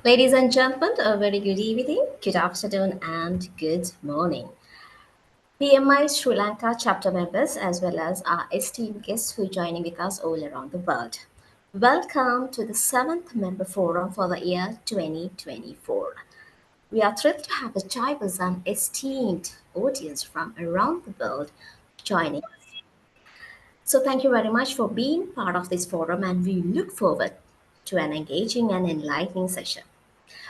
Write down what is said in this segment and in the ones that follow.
Ladies and gentlemen, a very good evening, good afternoon, and good morning. PMI Sri Lanka chapter members, as well as our esteemed guests who are joining with us all around the world. Welcome to the seventh member forum for the year 2024. We are thrilled to have a diverse and esteemed audience from around the world joining. So, thank you very much for being part of this forum, and we look forward to an engaging and enlightening session.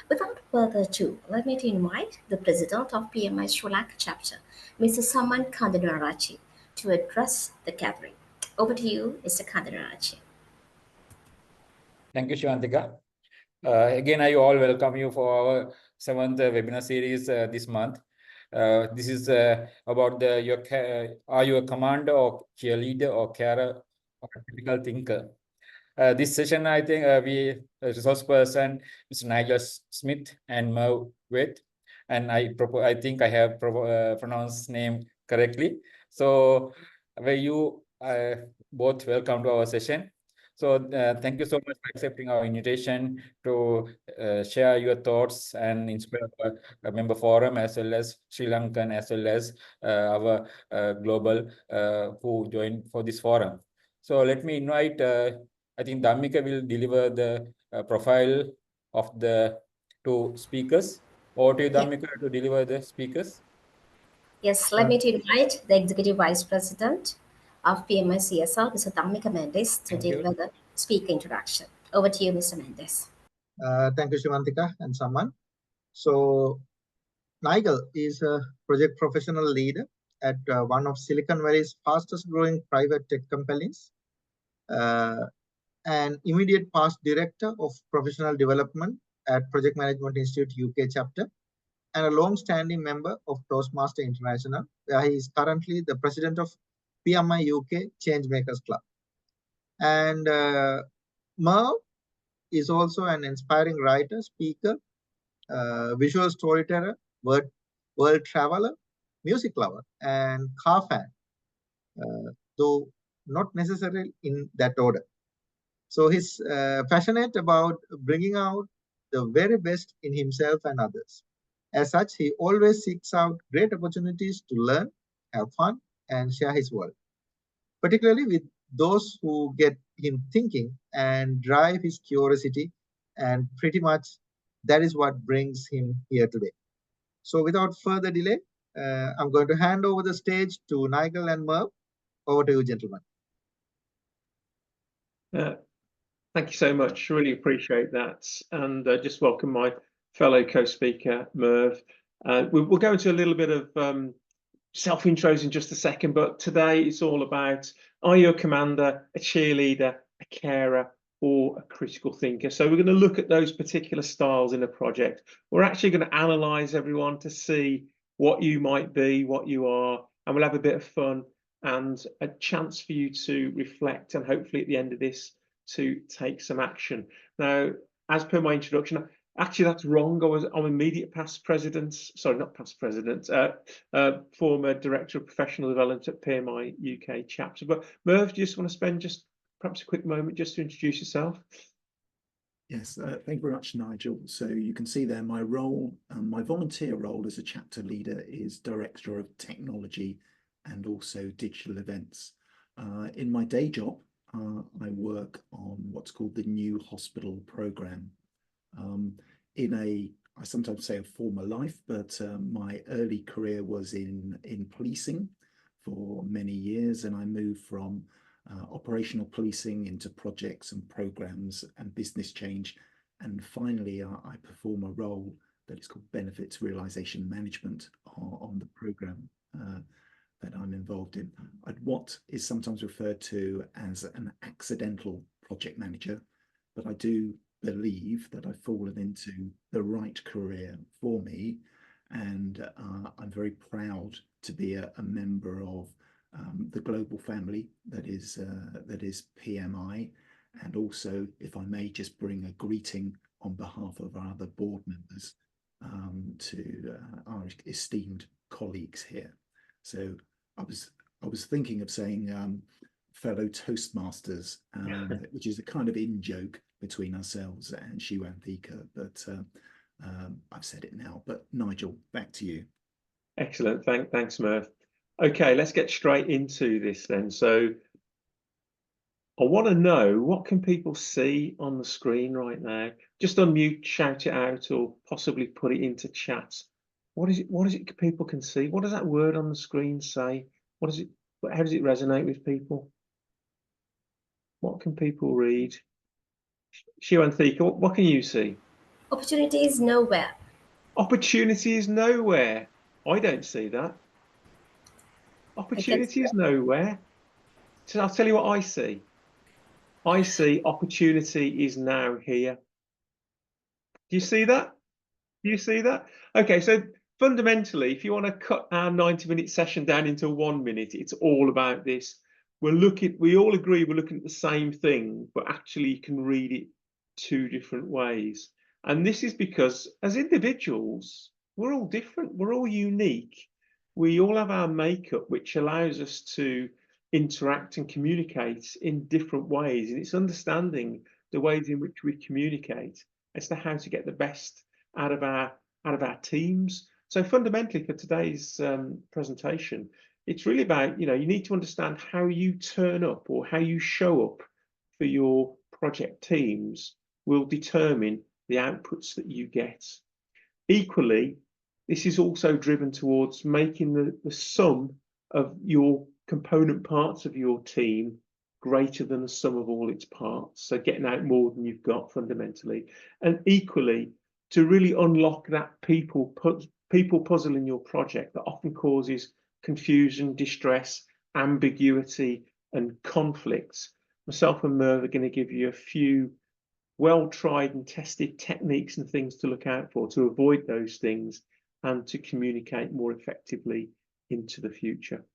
Without further ado, let me invite the President of PMI Sri Lanka Chapter, Mr. Saman Kandanarachi, to address the gathering. Over to you, Mr. Kandanarachi. Thank you, Shivantika. Again, I all welcome you for our seventh webinar series this month. This is about are you a commander or cheerleader or carer or a critical thinker? This session, I think resource person, Mr. Nigel Smith and Merv Wyeth, and I think I have pronounced name correctly. So, where you both welcome to our session. So thank you so much for accepting our invitation to share your thoughts and inspire our member forum as well as Sri Lankan as well as our global who joined for this forum. So let me invite, I think Dhammika will deliver the profile of the two speakers. Over to you, Dhammika, to deliver the speakers. Yes, let me invite the Executive Vice President of PMICSL, Mr. Dhammika Mendes, to deliver the speaker introduction. Over to you, Mr. Mendes. Thank you, Shivantika and Saman. So, Nigel is a project professional leader at one of Silicon Valley's fastest growing private tech companies, an immediate past director of professional development at Project Management Institute UK Chapter, and a long-standing member of Toastmaster International, where he is currently the president of PMI UK Changemakers Club. And Merv is also an inspiring writer, speaker, visual storyteller, world traveler, music lover, and car fan, though not necessarily in that order. So he's passionate about bringing out the very best in himself and others. As such, he always seeks out great opportunities to learn, have fun, and share his world, particularly with those who get him thinking and drive his curiosity, and pretty much that is what brings him here today. So without further delay, I'm going to hand over the stage to Nigel and Merv. Over to you, gentlemen. Thank you so much. Really appreciate that. And just welcome my fellow co-speaker, Merv. We'll go into a little bit of self-intros in just a second, but today it's all about, are you a commander, a cheerleader, a carer, or a critical thinker? So we're going to look at those particular styles in a project. We're actually going to analyze everyone to see what you might be, what you are, and we'll have a bit of fun and a chance for you to reflect and hopefully at the end of this to take some action. Now, as per my introduction, actually that's wrong. I'm immediate past president, sorry, not past president, former director of professional development at PMI UK Chapter. But Merv, do you just want to spend just perhaps a quick moment just to introduce yourself? Yes, thank you very much, Nigel. So you can see there my role, my volunteer role as a chapter leader is Director of Technology and also Digital Events. In my day job, I work on what's called the New Hospital Programme. I sometimes say a former life, but my early career was in policing for many years, and I moved from operational policing into projects and programs and business change. And finally, I perform a role that is called Benefits Realisation Management on the program that I'm involved in. What is sometimes referred to as an accidental project manager, but I do believe that I've fallen into the right career for me, and I'm very proud to be a member of the global family that is PMI, and also, if I may, just bring a greeting on behalf of our other board members to our esteemed colleagues here. So I was thinking of saying fellow Toastmasters, which is a kind of in joke, between ourselves and Shiwanthika, but I've said it now. But Nigel, back to you. Excellent. Thanks, Merv. Okay, let's get straight into this then. So I want to know, what can people see on the screen right now? Just unmute, shout it out, or possibly put it into chat. What is it people can see? What does that word on the screen say? What is it? How does it resonate with people? What can people read? Shiwanthika, what can you see? Opportunity is nowhere. Opportunity is nowhere. I don't see that. Opportunity is nowhere. So I'll tell you what I see. I see opportunity is now here. Do you see that? Do you see that? Okay, so fundamentally, if you want to cut our 90-minute session down into 1 minute, it's all about this. We all agree we're looking at the same thing, but actually you can read it two different ways. And this is because as individuals, we're all different, we're all unique. We all have our makeup, which allows us to interact and communicate in different ways. And it's understanding the ways in which we communicate as to how to get the best out of our teams. So fundamentally for today's presentation, it's really about, you need to understand how you turn up or how you show up for your project teams will determine the outputs that you get. Equally, this is also driven towards making the sum of your component parts of your team greater than the sum of all its parts. So getting out more than you've got fundamentally. And equally, to really unlock that people puzzle in your project that often causes confusion, distress, ambiguity, and conflicts. Myself and Merv are going to give you a few well-tried and tested techniques and things to look out for to avoid those things and to communicate more effectively into the future.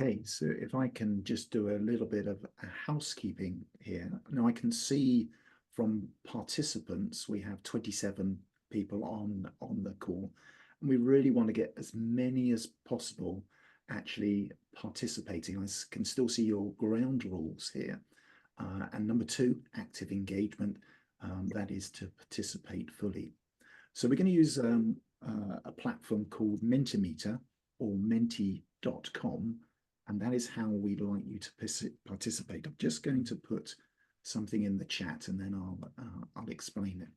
Okay, so if I can just do a little bit of housekeeping here. Now I can see from participants, we have 27 people on the call, and we really want to get as many as possible actually participating. I can still see your ground rules here. And number 2, active engagement, that is to participate fully. So we're going to use a platform called Mentimeter or menti.com. And that is how we'd like you to participate. I'm just going to put something in the chat and then I'll explain it.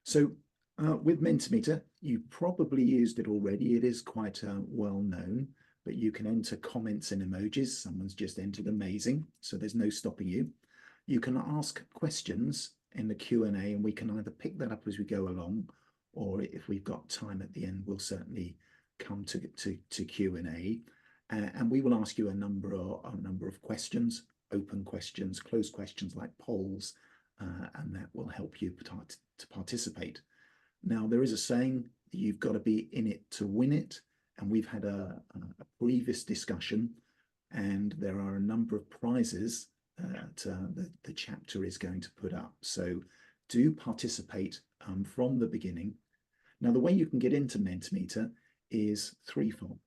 So with Mentimeter, you probably used it already. It is quite well known, but you can enter comments and emojis. Someone's just entered amazing, so there's no stopping you. You can ask questions in the Q&A and we can either pick that up as we go along, or if we've got time at the end, we'll certainly come to Q&A. And we will ask you a number of questions, open questions, closed questions like polls, and that will help you to participate. Now, there is a saying that you've got to be in it to win it, and we've had a previous discussion, and there are a number of prizes that the chapter is going to put up. So do participate from the beginning. Now, the way you can get into Mentimeter is threefold.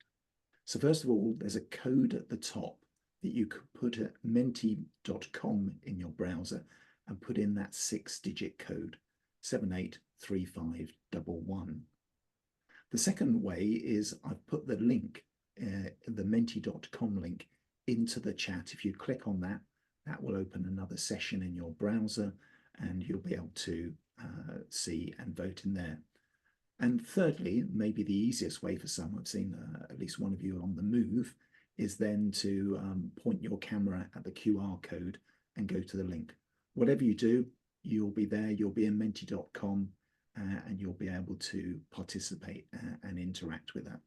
So first of all, there's a code at the top that you could put at menti.com in your browser and put in that 6-digit code, 783511. The second way is I've put the link, the menti.com link, into the chat. If you click on that, that will open another session in your browser and you'll be able to see and vote in there. And thirdly, maybe the easiest way for some, I've seen at least one of you on the move, is then to point your camera at the QR code and go to the link. Whatever you do, you'll be there, you'll be in menti.com and you'll be able to participate and interact with that.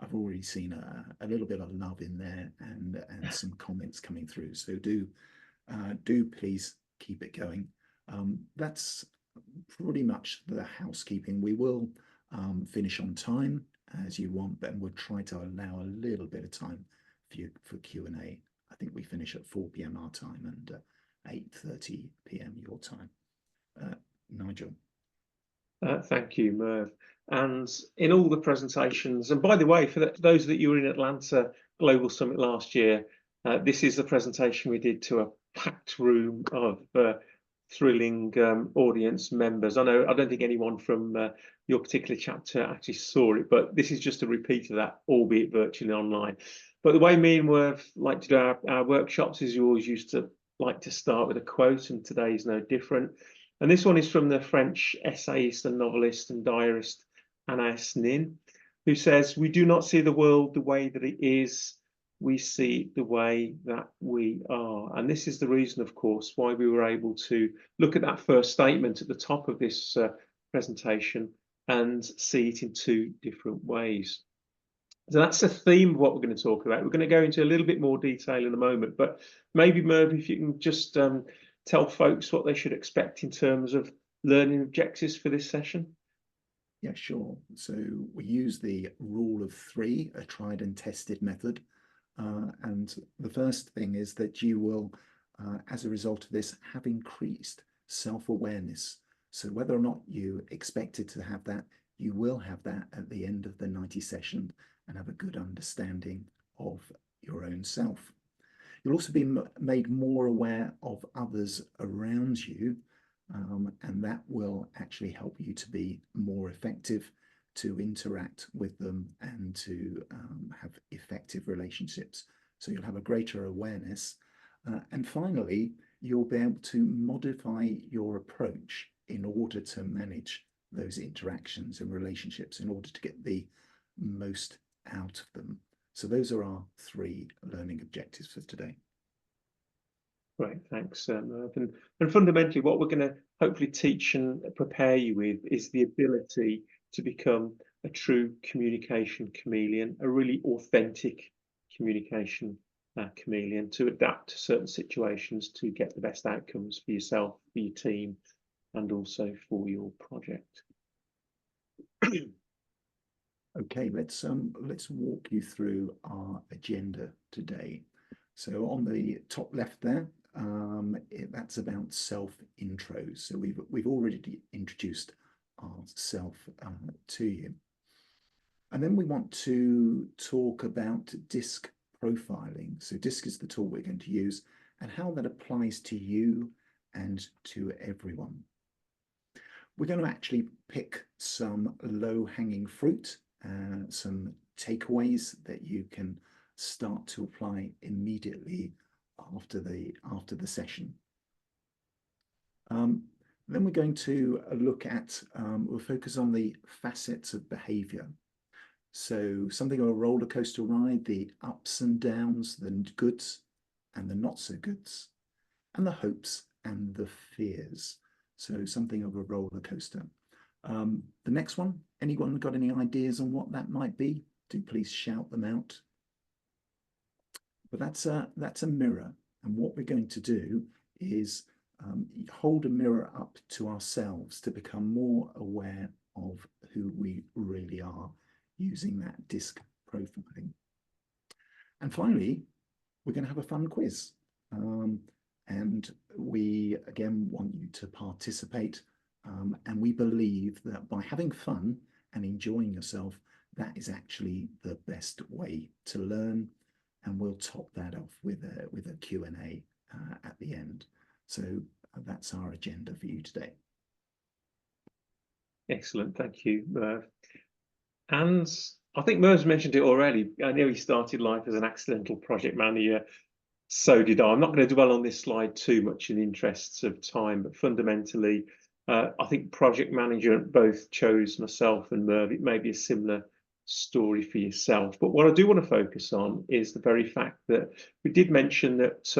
I've already seen a little bit of love in there and some comments coming through. So do please keep it going. That's pretty much the housekeeping. We will finish on time as you want, but we'll try to allow a little bit of time for Q&A. I think we finish at 4 p.m. our time and 8:30 p.m. your time. Nigel. Thank you, Merv. And in all the presentations, and by the way, for those that you were in Atlanta Global Summit last year, This is the presentation we did to a packed room of thrilling audience members. I don't think anyone from your particular chapter actually saw it, but this is just a repeat of that, albeit virtually online. But the way me and Merv like to do our workshops is you always used to like to start with a quote, and today is no different. And this one is from the French essayist and novelist and diarist Anais Nin, who says, "We do not see the world the way that it is, we see the way that we are." And this is the reason, of course, why we were able to look at that first statement at the top of this presentation and see it in two different ways. So that's the theme of what we're going to talk about. We're going to go into a little bit more detail in a moment, but maybe, Merv, if you can just tell folks what they should expect in terms of learning objectives for this session. Yeah, sure. So we use the rule of three, a tried and tested method. And the first thing is that you will, as a result of this, have increased self-awareness. So whether or not you expected to have that, you will have that at the end of the 90 session and have a good understanding of your own self. You'll also be made more aware of others around you, and that will actually help you to be more effective, to interact with them, and to have effective relationships. So you'll have a greater awareness. And finally, you'll be able to modify your approach in order to manage those interactions and relationships in order to get the most out of them. So those are our three learning objectives for today. Great, thanks, Merv. And fundamentally, what we're going to hopefully teach and prepare you with is the ability to become a true communication chameleon, a really authentic communication chameleon, to adapt to certain situations to get the best outcomes for yourself, for your team, and also for your project. Okay, let's walk you through our agenda today. So on the top left there, that's about self-intros. So we've already introduced ourself to you. And then we want to talk about DISC profiling. So DISC is the tool we're going to use and how that applies to you and to everyone. We're going to actually pick some low-hanging fruit, some takeaways that you can start to apply immediately after the session. Then we're going to look at, we'll focus on the facets of behavior. So something of a roller coaster ride, the ups and downs, the goods and the not so goods, and the hopes and the fears. So something of a roller coaster. The next one, anyone got any ideas on what that might be? Do please shout them out. But that's a mirror, and what we're going to do is hold a mirror up to ourselves to become more aware of who we really are using that DISC profiling. And finally, we're going to have a fun quiz, and we again want you to participate, and we believe that by having fun and enjoying yourself, that is actually the best way to learn. And we'll top that off with a Q&A at the end. So that's our agenda for you today. Excellent, thank you, Merv. And I think Merv's mentioned it already. I know he started life as an accidental project manager. So did I. I'm not going to dwell on this slide too much in the interests of time, but fundamentally, I think project manager both chose myself and Merv. It may be a similar story for yourself, but what I do want to focus on is the very fact that we did mention that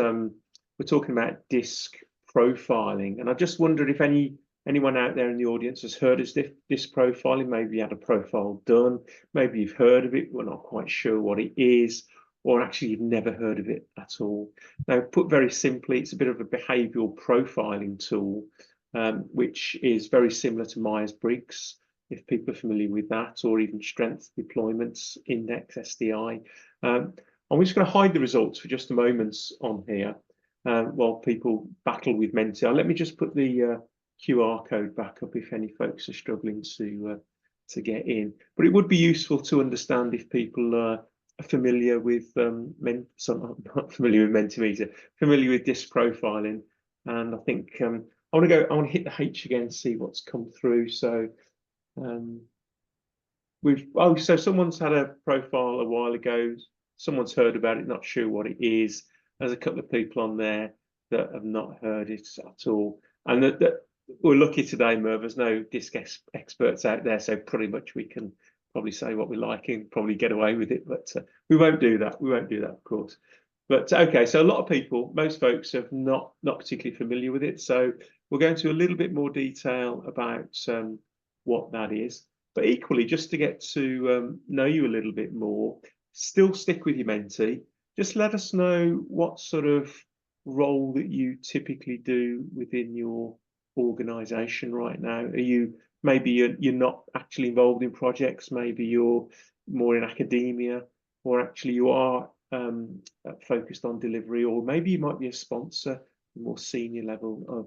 we're talking about DISC profiling, and I just wondered if anyone out there in the audience has heard of DISC profiling. Maybe you had a profile done, maybe you've heard of it, we're not quite sure what it is, or actually you've never heard of it at all. Now, put very simply, it's a bit of a behavioural profiling tool, which is very similar to Myers-Briggs, if people are familiar with that, or even Strength Deployments Index, SDI. I'm just going to hide the results for just a moment on here while people battle with Menti. Let me just put the QR code back up if any folks are struggling to get in. But it would be useful to understand if people familiar with some not familiar with Mentimeter, familiar with disc profiling, and I think I want to hit the H again, see what's come through. So so someone's had a profile a while ago, someone's heard about it, not sure what it is. There's a couple of people on there that have not heard it at all, and that we're lucky today, Merv, there's no disc experts out there, so pretty much we can probably say what we like and probably get away with it, but we won't do that. We won't do that, of course. But okay, so a lot of people, most folks, are not particularly familiar with it. So we'll go into a little bit more detail about what that is. But equally, just to get to know you a little bit more, still stick with your mentee. Just let us know what sort of role that you typically do within your organisation right now. Are you maybe you're not actually involved in projects, maybe you're more in academia, or actually you are focused on delivery, or maybe you might be a sponsor, more senior level of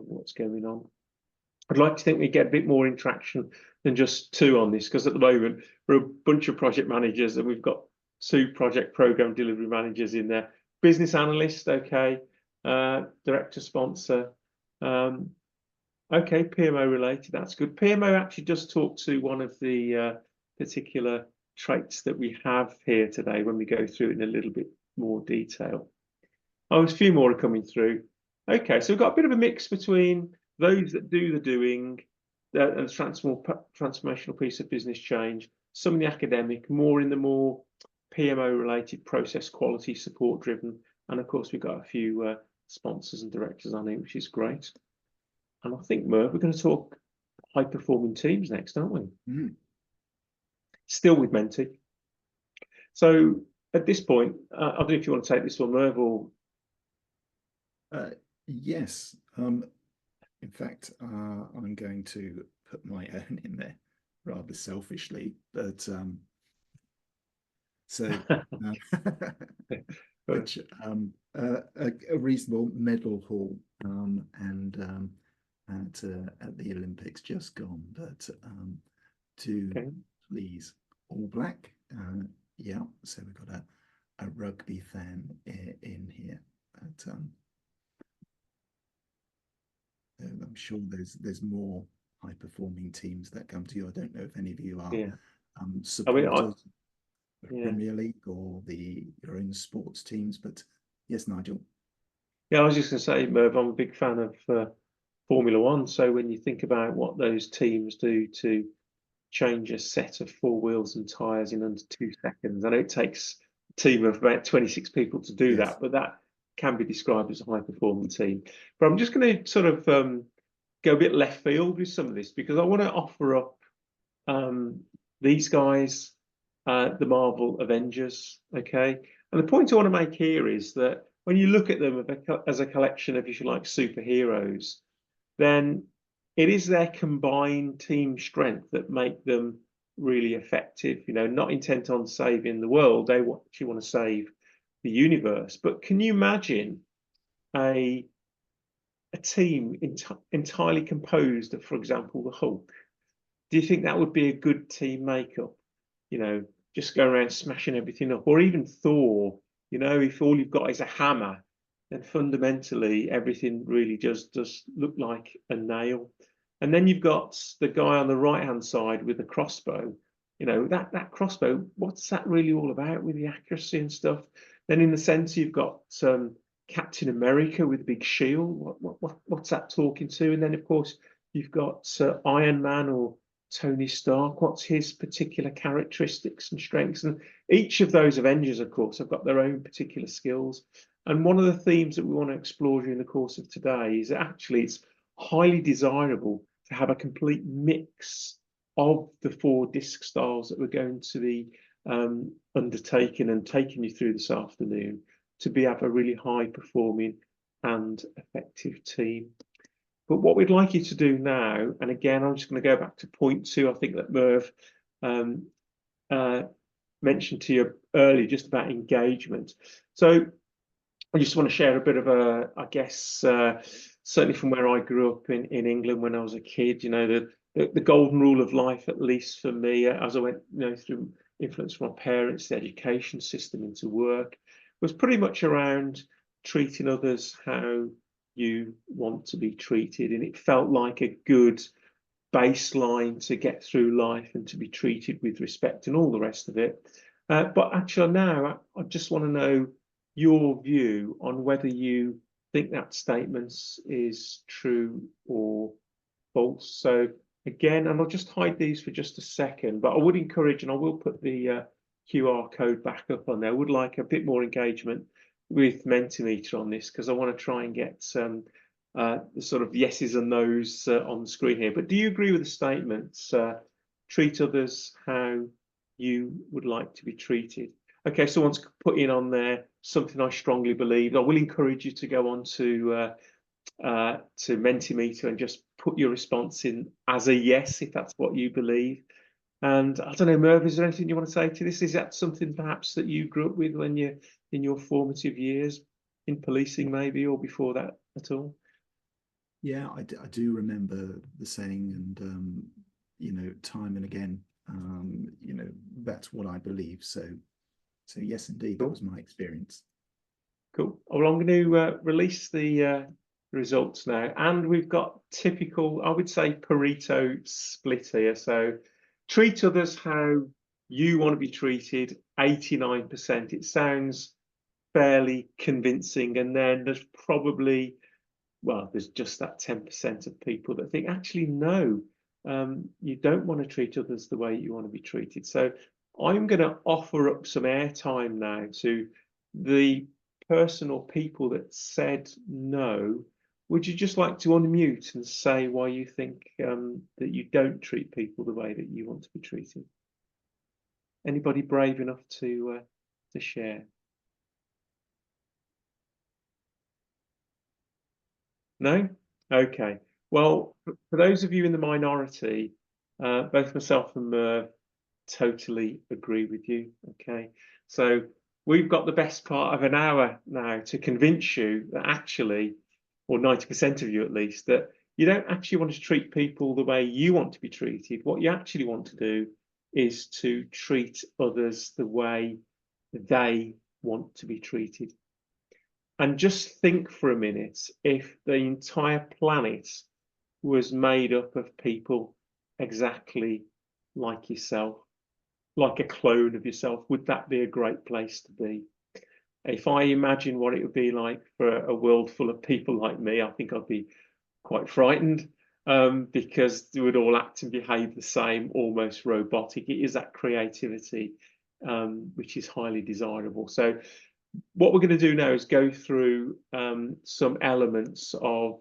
what's going on. I'd like to think we get a bit more interaction than just two on this, because at the moment we're a bunch of project managers and we've got 2 project program delivery managers in there. Business analyst, okay, director, sponsor, okay, PMO related, that's good. PMO actually does talk to one of the particular traits that we have here today when we go through it in a little bit more detail. Oh, a few more are coming through. Okay, so we've got a bit of a mix between those that do the doing and transformational piece of business change, some in the academic, more in the more PMO related, process quality support driven, and of course we've got a few sponsors and directors on it, which is great. And I think, Merv, we're going to talk high performing teams next, aren't we? Mm. Still with Menti. So at this point, I don't know if you want to take this one, Merv, or yes. In fact, I'm going to put my own in there rather selfishly, but which a reasonable medal haul and at the Olympics just gone, but to please All Black, yeah. So we've got a rugby fan in here, but I'm sure there's more high performing teams that come to you. I don't know if any of you are supporters of Premier League or your own sports teams, but yes, Nigel. Yeah, I was just going to say, Merv, I'm a big fan of Formula One. So when you think about what those teams do to change a set of 4 wheels and tyres in under 2 seconds, I know it takes a team of about 26 people to do that, but that can be described as a high performing team. But I'm just going to sort of go a bit left field with some of this, because I want to offer up these guys, the Marvel Avengers, okay? And the point I want to make here is that when you look at them as a collection of, if you like, superheroes, then it is their combined team strength that make them really effective. You know, not intent on saving the world, they actually want to save the universe. But can you imagine a team entirely composed of, for example, the Hulk? Do you think that would be a good team makeup? You know, just go around smashing everything up, or even Thor. You know, if all you've got is a hammer, then fundamentally everything really does look like a nail. And then you've got the guy on the right hand side with the crossbow. You know, that crossbow, what's that really all about with the accuracy and stuff? Then in the center you've got Captain America with a big shield. What's that talking to? And then of course you've got Iron Man or Tony Stark. What's his particular characteristics and strengths? And each of those Avengers, of course, have got their own particular skills. And one of the themes that we want to explore during the course of today is that actually it's highly desirable to have a complete mix of the 4 disc styles that we're going to be undertaking and taking you through this afternoon, to have a really high performing and effective team. But what we'd like you to do now, and again, I'm just going to go back to point 2, I think that Merv mentioned to you earlier, just about engagement. So I just want to share a bit of I guess, certainly from where I grew up in England when I was a kid, you know, the golden rule of life, at least for me, as I went, you know, through influence from our parents, the education system into work, was pretty much around treating others how you want to be treated. And it felt like a good baseline to get through life and to be treated with respect and all the rest of it. But actually now I just want to know your view on whether you think that statement is true or false. So again, and I'll just hide these for just a second, but I would encourage, and I will put the QR code back up on there. I would like a bit more engagement with Mentimeter on this, because I want to try and get the sort of yeses and nos on the screen here. But do you agree with the statements? Treat others how you would like to be treated. Okay, someone's put in on there something I strongly believe. I will encourage you to go on to Mentimeter and just put your response in as a yes if that's what you believe. And I don't know, Merv, is there anything you want to say to this? Is that something perhaps that you grew up with when you're in your formative years in policing, maybe, or before that at all? Yeah, I do remember the saying, and you know, time and again, you know, that's what I believe. So yes, indeed, Cool. That was my experience. Cool. Well, I'm going to release the results now, and we've got typical, I would say, Pareto split here. So treat others how you want to be treated, 89%. It sounds fairly convincing. And then there's probably, well, there's just that 10% of people that think, actually, no, you don't want to treat others the way you want to be treated. So I'm going to offer up some airtime now to the person or people that said no. Would you just like to unmute and say why you think that you don't treat people the way that you want to be treated? Anybody brave enough to share? No? Okay. Well, for those of you in the minority, both myself and Merv totally agree with you. Okay. So we've got the best part of an hour now to convince you that actually, or 90% of you at least, that you don't actually want to treat people the way you want to be treated. What you actually want to do is to treat others the way they want to be treated. And just think for a minute, if the entire planet was made up of people exactly like yourself, like a clone of yourself, would that be a great place to be? If I imagine what it would be like for a world full of people like me, I think I'd be quite frightened, because they would all act and behave the same, almost robotic. It is that creativity which is highly desirable. So what we're going to do now is go through some elements of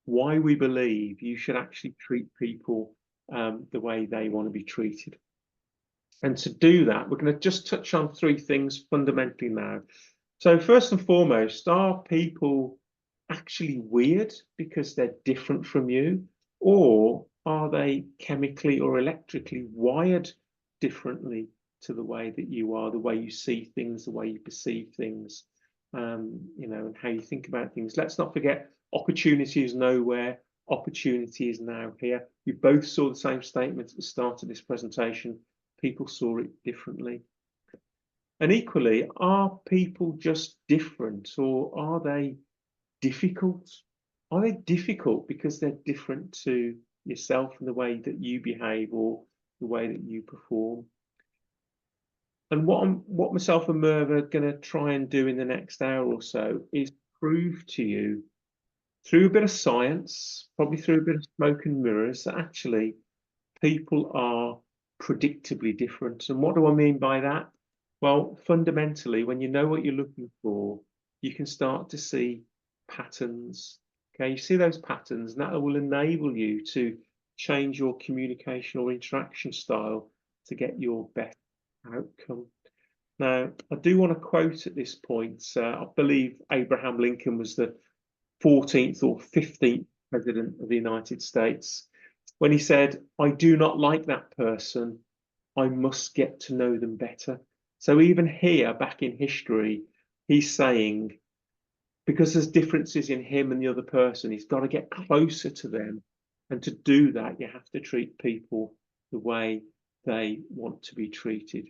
why we believe you should actually treat people the way they want to be treated. And to do that, we're going to just touch on three things fundamentally now. So first and foremost, are people actually weird because they're different from you? Or are they chemically or electrically wired differently to the way that you are, the way you see things, the way you perceive things, you know, and how you think about things? Let's not forget, opportunity is nowhere, opportunity is now here. We both saw the same statement at the start of this presentation. People saw it differently. And equally, are people just different, or are they difficult? Are they difficult because they're different to yourself and the way that you behave or the way that you perform? And what myself and Merv are going to try and do in the next hour or so is prove to you through a bit of science, probably through a bit of smoke and mirrors, that actually people are predictably different. And what do I mean by that? Well, fundamentally, when you know what you're looking for, you can start to see patterns. Okay, you see those patterns, and that will enable you to change your communication or interaction style to get your best outcome. Now, I do want to quote at this point, I believe Abraham Lincoln was the 14th or 15th president of the United States, when he said, "I do not like that person, I must get to know them better." So even here, back in history, he's saying, because there's differences in him and the other person, he's got to get closer to them. And to do that, you have to treat people the way they want to be treated.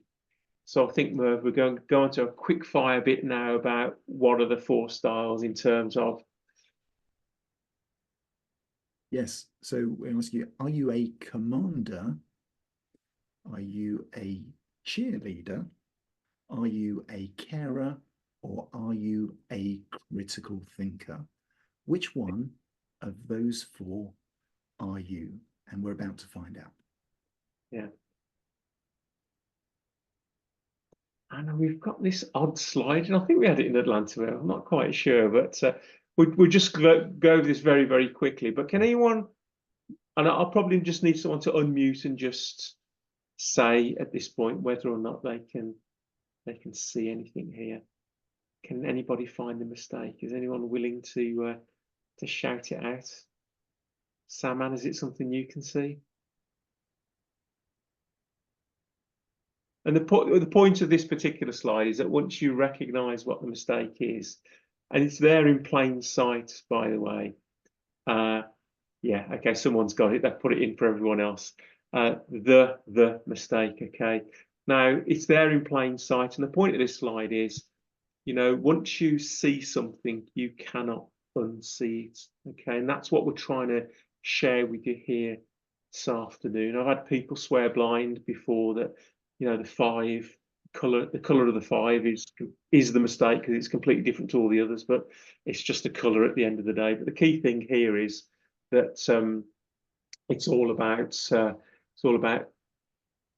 So I think Merv, we're going to go on to a quick fire bit now about what are the 4 styles in terms of. Yes. So we ask you, are you a commander? Are you a cheerleader? Are you a carer? Or are you a critical thinker? Which one of those 4 are you? And we're about to find out. Yeah. And we've got this odd slide, and I think we had it in Atlanta. I'm not quite sure, but we'll just go over this very, very quickly. But can anyone, and I'll probably just need someone to unmute and just say at this point whether or not they can see anything here. Can anybody find the mistake? Is anyone willing to shout it out? Saman, is it something you can see? And the point of this particular slide is that once you recognise what the mistake is, and it's there in plain sight, by the way. Yeah, okay, someone's got it. They've put it in for everyone else. The mistake, okay. Now, it's there in plain sight. And the point of this slide is, you know, once you see something, you cannot unsee it, okay. And that's what we're trying to share with you here this afternoon. I've had people swear blind before that, you know, the color of the 5 is the mistake because it's completely different to all the others, but it's just a color at the end of the day. But the key thing here is that it's all about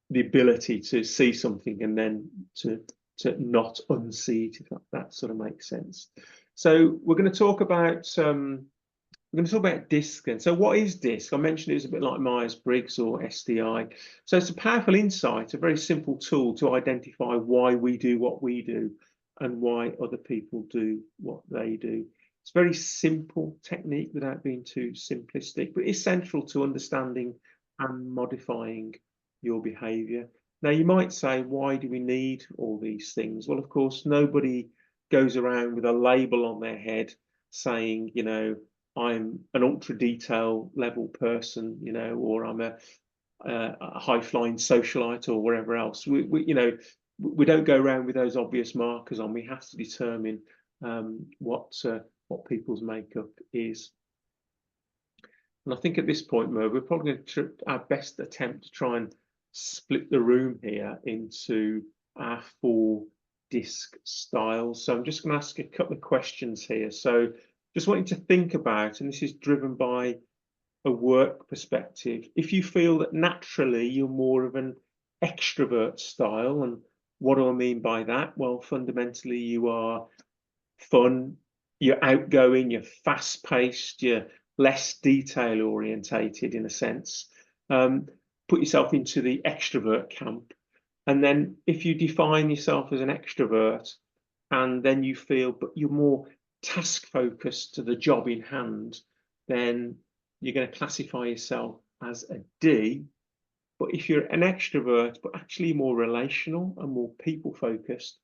the ability to see something and then to not unsee it, if that sort of makes sense. So we're going to talk about DISC then. So what is DISC? I mentioned it's a bit like Myers-Briggs or SDI. So it's a powerful insight, a very simple tool to identify why we do what we do and why other people do what they do. It's a very simple technique without being too simplistic, but essential to understanding and modifying your behaviour. Now, you might say, why do we need all these things? Well, of course, nobody goes around with a label on their head saying, you know, I'm an ultra detail level person, you know, or I'm a high flying socialite or whatever else. You know, we don't go around with those obvious markers on. We have to determine what people's makeup is. And I think at this point, Merv, we're probably going to our best attempt to try and split the room here into our 4 DISC styles. So I'm just going to ask a couple of questions here. So just want you to think about, and this is driven by a work perspective, if you feel that naturally you're more of an extrovert style, and what do I mean by that? Well, fundamentally you are fun, you're outgoing, you're fast-paced, you're less detail orientated in a sense. Put yourself into the extrovert camp. And then if you define yourself as an extrovert and then you feel but you're more task focused to the job in hand, then you're going to classify yourself as a D. But if you're an extrovert but actually more relational and more people focused,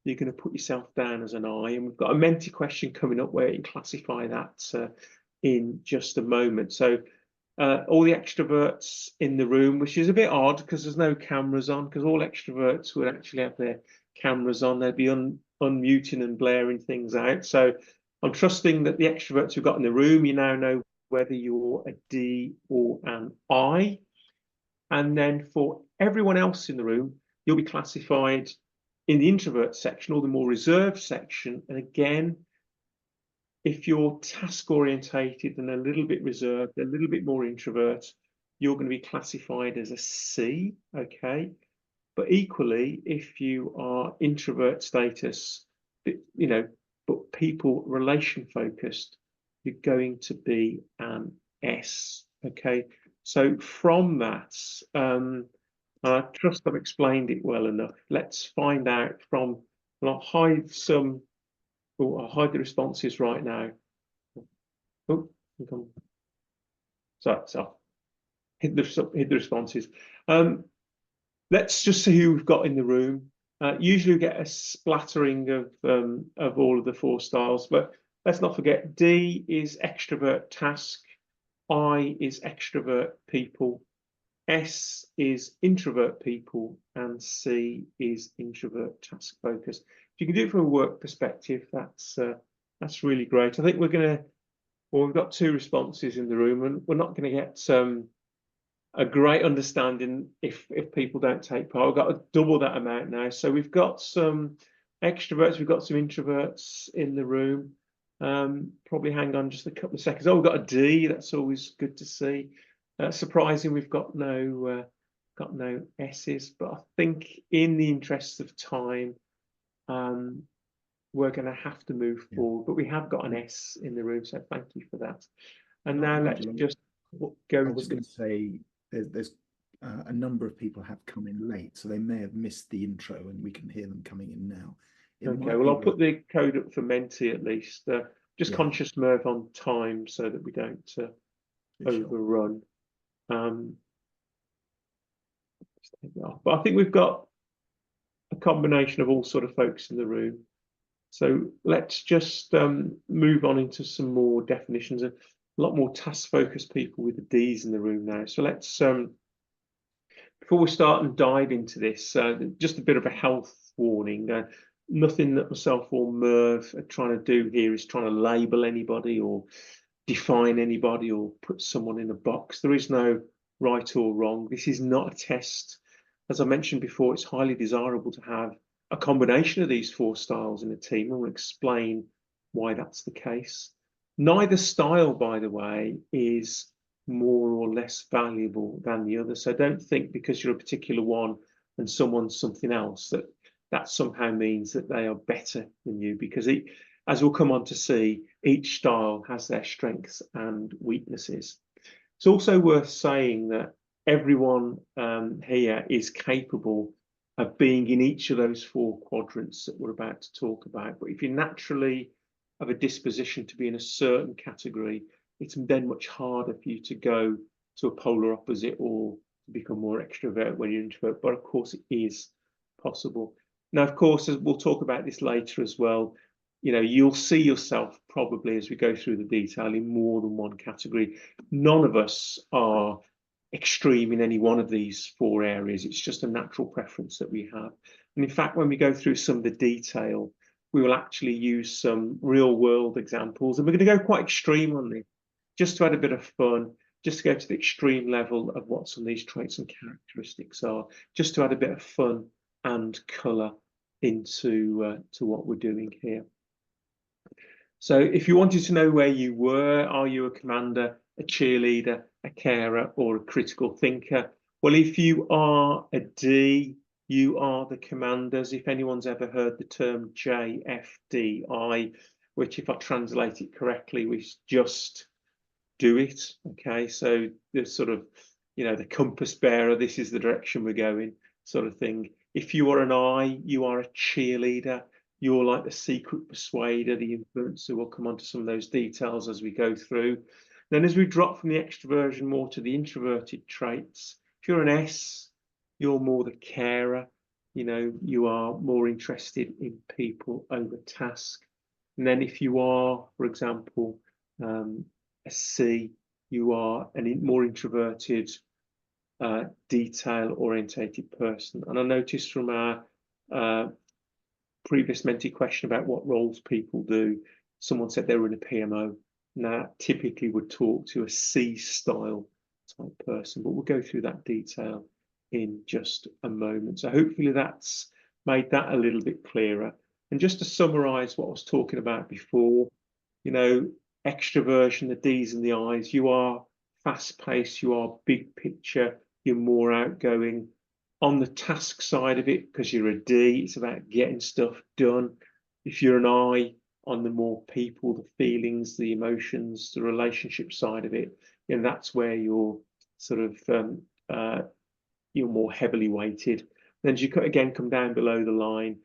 you're going to put yourself down as an I. And we've got a Menti question coming up where you can classify that in just a moment. So all the extroverts in the room, which is a bit odd because there's no cameras on, because all extroverts would actually have their cameras on. They'd be unmuting and blaring things out. So I'm trusting that the extroverts we've got in the room, you now know whether you're a D or an I. And then for everyone else in the room, you'll be classified in the introvert section or the more reserved section. And again, if you're task orientated and a little bit reserved, a little bit more introvert, you're going to be classified as a C, okay? But equally, if you are introvert status, you know, but people relation focused, you're going to be an S, okay? So from that, I trust I've explained it well enough. Let's find out from, and I'll hide some, oh, I'll hide the responses right now. Oh, so hit the responses. Let's just see who we've got in the room. Usually we get a splattering of all of the 4 styles, but let's not forget D is extrovert task, I is extrovert people, S is introvert people, and C is introvert task focus. If you can do it from a work perspective, that's really great. I think we've got 2 responses in the room, and we're not going to get a great understanding if people don't take part. We've got to double that amount now. So we've got some extroverts, we've got some introverts in the room. Probably hang on just a couple of seconds. Oh, we've got a D. That's always good to see. Surprising, we've got no S's. But I think in the interest of time, we're going to have to move forward. But we have got an S in the room, so thank you for that. And now let's just go. I was going to say there's a number of people have come in late, so they may have missed the intro, and we can hear them coming in now. Okay, well, I'll put the code up for Menti at least. Just conscious, Merv, on time so that we don't overrun. But I think we've got a combination of all sort of folks in the room. So let's just move on into some more definitions. A lot more task-focused people with the D's in the room now. So let's, before we start and dive into this, just a bit of a health warning. Nothing that myself or Merv are trying to do here is trying to label anybody or define anybody or put someone in a box. There is no right or wrong. This is not a test. As I mentioned before, it's highly desirable to have a combination of these 4 styles in a team, and we'll explain why that's the case. Neither style, by the way, is more or less valuable than the other. So don't think because you're a particular one and someone's something else that somehow means that they are better than you, because as we'll come on to see, each style has their strengths and weaknesses. It's also worth saying that everyone here is capable of being in each of those 4 quadrants that we're about to talk about. But if you naturally have a disposition to be in a certain category, it's then much harder for you to go to a polar opposite or to become more extrovert when you're introvert. But of course, it is possible. Now, of course, as we'll talk about this later as well, you'll see yourself probably as we go through the detail in more than one category. None of us are extreme in any one of these 4 areas. It's just a natural preference that we have. And in fact, when we go through some of the detail, we will actually use some real world examples, and we're going to go quite extreme on this, just to add a bit of fun, just to go to the extreme level of what some of these traits and characteristics are, just to add a bit of fun and colour into to what we're doing here. So if you wanted to know where you were, are you a commander, a cheerleader, a carer, or a critical thinker? Well, if you are a D, you are the commanders. If anyone's ever heard the term JFDI, which if I translate it correctly, we just do it. Okay, so the sort of, the compass bearer, this is the direction we're going, sort of thing. If you are an I, you are a cheerleader. You're like the secret persuader, the influencer. We'll come on to some of those details as we go through. Then as we drop from the extroversion more to the introverted traits, if you're an S, you're more the carer. You are more interested in people over task. And then if you are, for example, a C, you are a more introverted, detail-orientated person. And I noticed from our previous Menti question about what roles people do, someone said they were in a PMO. Now, typically would talk to a C-style type person, but we'll go through that detail in just a moment. So hopefully that's made that a little bit clearer. And just to summarize what I was talking about before, extroversion, the D's and the I's, you are fast-paced, you are big picture, you're more outgoing. On the task side of it, because you're a D, it's about getting stuff done. If you're an I, on the more people, the feelings, the emotions, the relationship side of it, that's where you're sort of you're more heavily weighted. Then as you again come down below the line,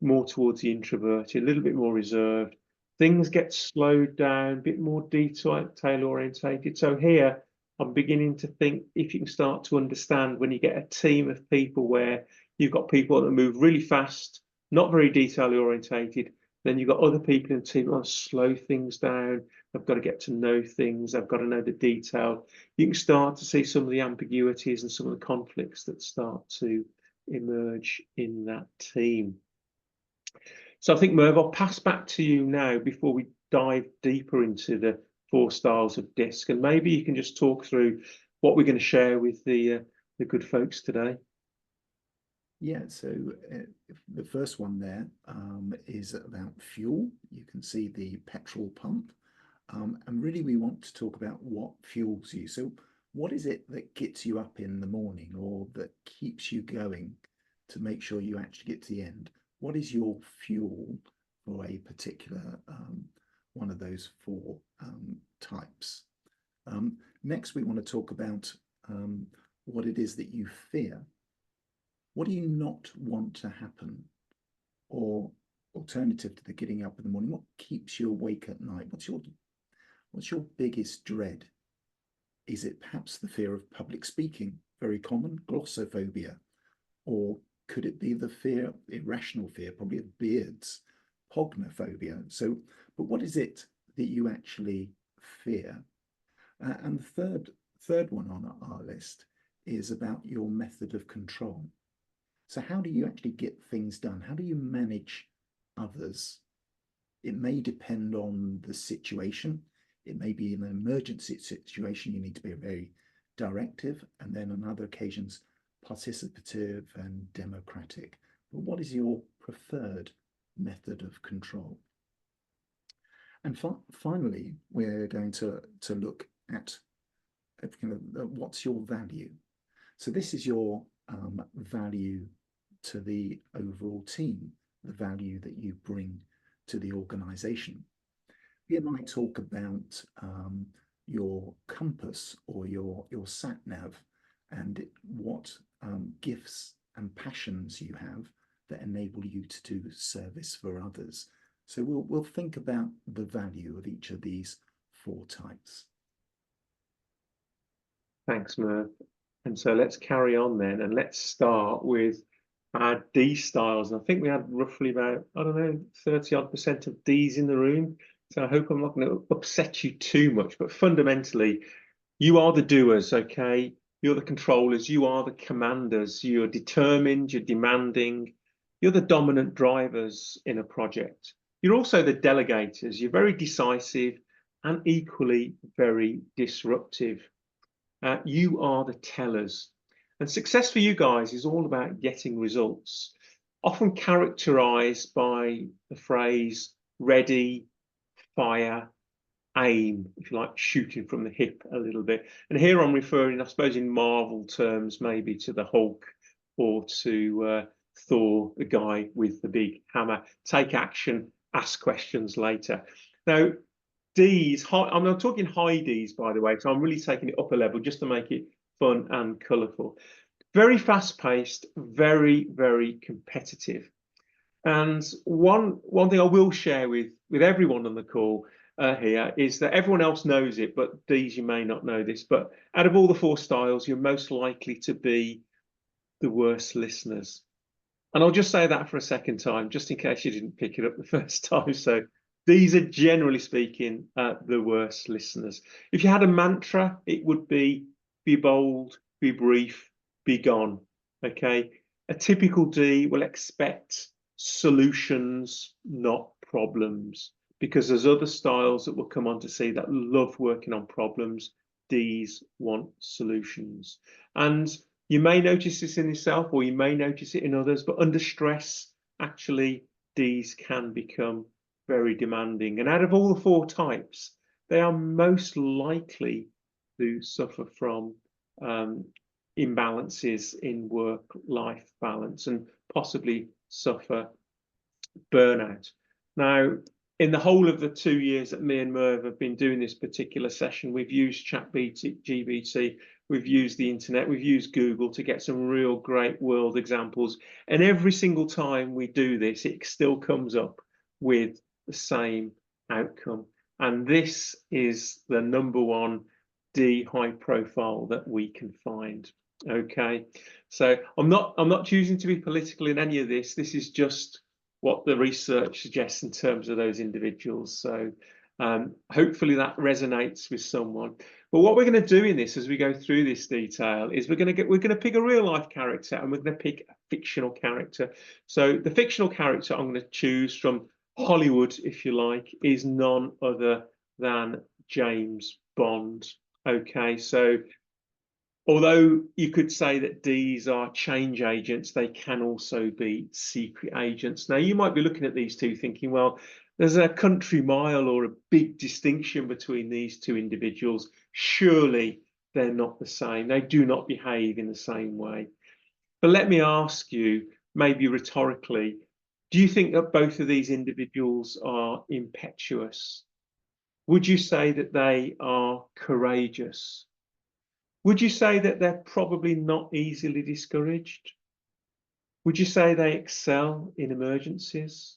more towards the introverted, a little bit more reserved. Things get slowed down, a bit more detail orientated. So here, I'm beginning to think if you can start to understand when you get a team of people where you've got people that move really fast, not very detail orientated, then you've got other people in the team that want to slow things down, They've got to get to know things. They've got to know the detail. You can start to see some of the ambiguities and some of the conflicts that start to emerge in that team. So I think, Merv, I'll pass back to you now before we dive deeper into the 4 styles of DISC, and maybe you can just talk through what we're going to share with the good folks today. Yeah, so the first one there is about fuel. You can see the petrol pump, and really we want to talk about what fuels you. So what is it that gets you up in the morning, or that keeps you going to make sure you actually get to the end? What is your fuel for a particular one of those 4 types? Next, we want to talk about what it is that you fear. What do you not want to happen? Or alternative to the getting up in the morning, what keeps you awake at night? What's your biggest dread? Is it perhaps the fear of public speaking, very common, glossophobia? Or could it be the fear, irrational fear, probably of beards, pognophobia? So, but what is it that you actually fear? And the third one on our list is about your method of control. So how do you actually get things done? How do you manage others? It may depend on the situation. It may be an emergency situation. You need to be very directive, and then on other occasions, participative and democratic. But what is your preferred method of control? And finally, we're going to look at what's your value. So this is your value to the overall team, the value that you bring to the organization. We might talk about your compass or your sat nav, and what gifts and passions you have that enable you to do service for others. So we'll think about the value of each of these 4 types. Thanks, Merv. And so let's carry on then, and let's start with our D styles. And I think we had roughly about, I don't know, 30% of Ds in the room. So I hope I'm not going to upset you too much, but fundamentally, you are the doers, okay? You're the controllers, you are the commanders, you're determined, you're demanding, you're the dominant drivers in a project. You're also the delegators, you're very decisive and equally very disruptive. You are the tellers. And success for you guys is all about getting results, often characterized by the phrase ready, fire, aim, if you like, shooting from the hip a little bit. And here I'm referring, I suppose, in Marvel terms, maybe to the Hulk or to Thor, the guy with the big hammer. Take action, ask questions later. Now, D's, I'm not talking high D's, by the way, so I'm really taking it up a level just to make it fun and colourful. Very fast-paced, very, very competitive. And one thing I will share with everyone on the call here is that everyone else knows it, but D's, you may not know this, but out of all the 4 styles, you're most likely to be the worst listeners. And I'll just say that for a second time, just in case you didn't pick it up the first time. So these are, generally speaking, the worst listeners. If you had a mantra, it would be bold, be brief, be gone. Okay. A typical D will expect solutions, not problems, because there's other styles that will come on to see that love working on problems. Ds want solutions. And you may notice this in yourself, or you may notice it in others, but under stress, actually, Ds can become very demanding. And out of all the 4 types, they are most likely to suffer from imbalances in work-life balance and possibly suffer burnout. Now, in the whole of the 2 years that me and Merv have been doing this particular session, we've used ChatGPT, we've used the internet, we've used Google to get some real great world examples. And every single time we do this, it still comes up with the same outcome. And this is the #1 D high profile that we can find. Okay, so I'm not choosing to be political in any of this. This is just what the research suggests in terms of those individuals. So Hopefully that resonates with someone. But what we're going to do in this, as we go through this detail, is we're going to pick a real life character, and we're going to pick a fictional character. So the fictional character I'm going to choose from Hollywood, if you like, is none other than James Bond. Okay, so although you could say that Ds are change agents, they can also be secret agents. Now, you might be looking at these two thinking, well, there's a country mile or a big distinction between these two individuals. Surely they're not the same. They do not behave in the same way. But let me ask you, maybe rhetorically, do you think that both of these individuals are impetuous? Would you say that they are courageous? Would you say that they're probably not easily discouraged? Would you say they excel in emergencies?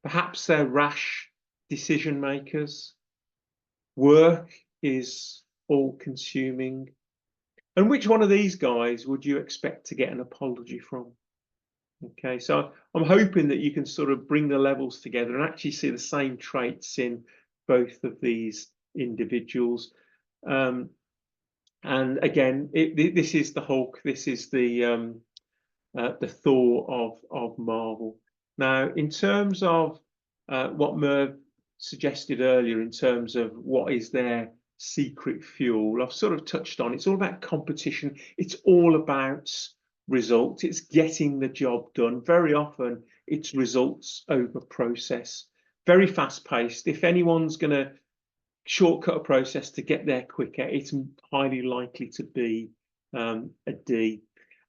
Perhaps they're rash decision makers. Work is all-consuming. And which one of these guys would you expect to get an apology from? Okay, so I'm hoping that you can sort of bring the levels together and actually see the same traits in both of these individuals. And again, this is the Hulk. This is the Thor of Marvel. Now, in terms of what Merv suggested earlier, in terms of what is their secret fuel, I've sort of touched on. It's all about competition. It's all about results. It's getting the job done. Very often, it's results over process. Very fast-paced. If anyone's going to shortcut a process to get there quicker, it's highly likely to be a D.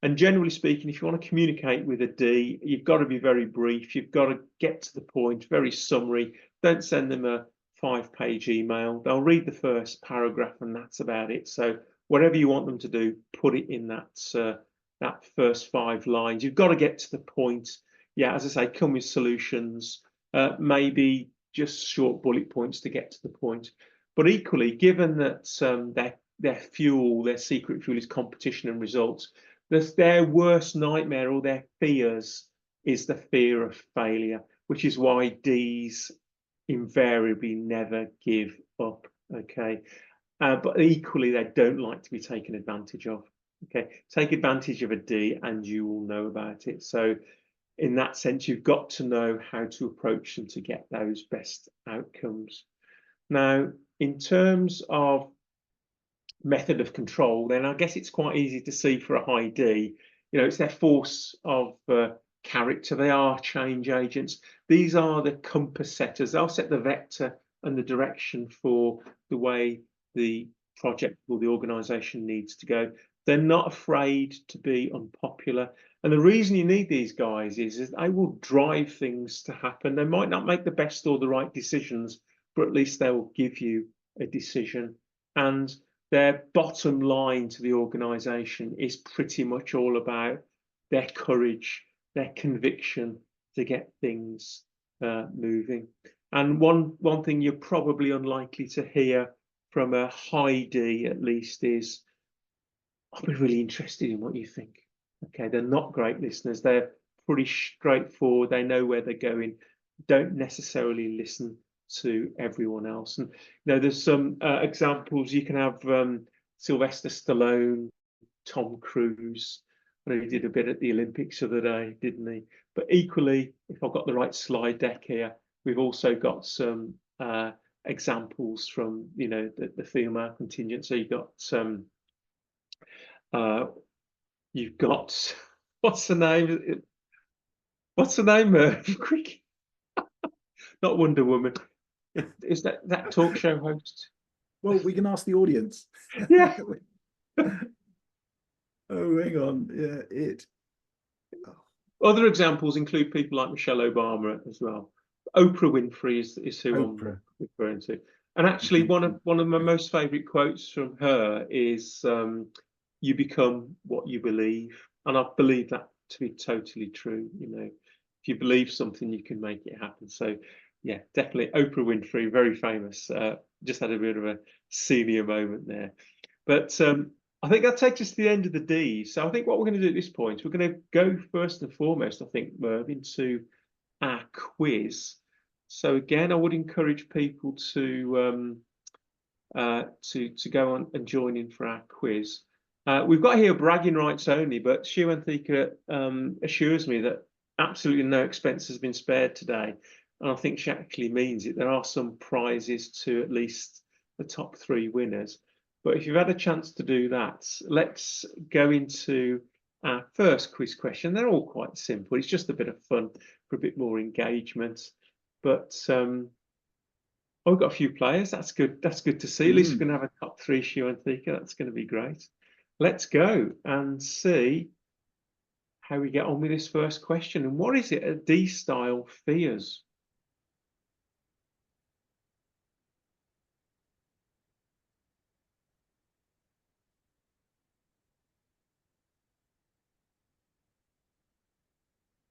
And generally speaking, if you want to communicate with a D, you've got to be very brief. You've got to get to the point, very summary. Don't send them a 5-page email. They'll read the first paragraph and that's about it. So whatever you want them to do, put it in that first 5 lines. You've got to get to the point. Yeah, as I say, come with solutions, maybe just short bullet points to get to the point. But equally, given that their fuel, their secret fuel is competition and results, their worst nightmare or their fears is the fear of failure, which is why Ds invariably never give up. Okay, but equally, they don't like to be taken advantage of. Okay, take advantage of a D and you will know about it. So in that sense, you've got to know how to approach them to get those best outcomes. Now, in terms of method of control, then I guess it's quite easy to see for a high D, you know, it's their force of character. They are change agents. These are the compass setters. They'll set the vector and the direction for the way the project or the organization needs to go. They're not afraid to be unpopular. And the reason you need these guys is they will drive things to happen. They might not make the best or the right decisions, but at least they will give you a decision. And their bottom line to the organization is pretty much all about their courage, their conviction to get things moving. And one thing you're probably unlikely to hear from a high D, at least, is I'll be really interested in what you think. Okay, they're not great listeners. They're pretty straightforward. They know where they're going. Don't necessarily listen to everyone else. And you know, there's some examples. You can have Sylvester Stallone, Tom Cruise. I know he did a bit at the Olympics the other day, didn't he? But equally, if I've got the right slide deck here, we've also got some examples from, you know, the female contingent. So you've got what's the name? What's the name, Merv? Quick. Not Wonder Woman. Is that talk show host? Well, we can ask the audience. Yeah. Oh, hang on. Yeah, Other examples include people like Michelle Obama as well. Oprah Winfrey is who Oprah. I'm referring to. And actually, one of my most favourite quotes from her is, "You become what you believe," and I believe that to be totally true. You know, if you believe something, you can make it happen. So, yeah, definitely Oprah Winfrey, very famous. Just had a bit of a senior moment there, but I think that takes us to the end of the D. So I think what we're going to do at this point, we're going to go first and foremost, I think, Merv, into our quiz. So again, I would encourage people to go on and join in for our quiz. We've got here bragging rights only, but Shiwanthika assures me that absolutely no expense has been spared today. And I think she actually means it. There are some prizes to at least the top 3 winners. But if you've had a chance to do that, let's go into our first quiz question. They're all quite simple. It's just a bit of fun for a bit more engagement. But oh, we've got a few players. That's good. That's good to see. At least we're going to have a top 3, Shiwanthika. That's going to be great. Let's go and see how we get on with this first question. And what is it a D-style fears?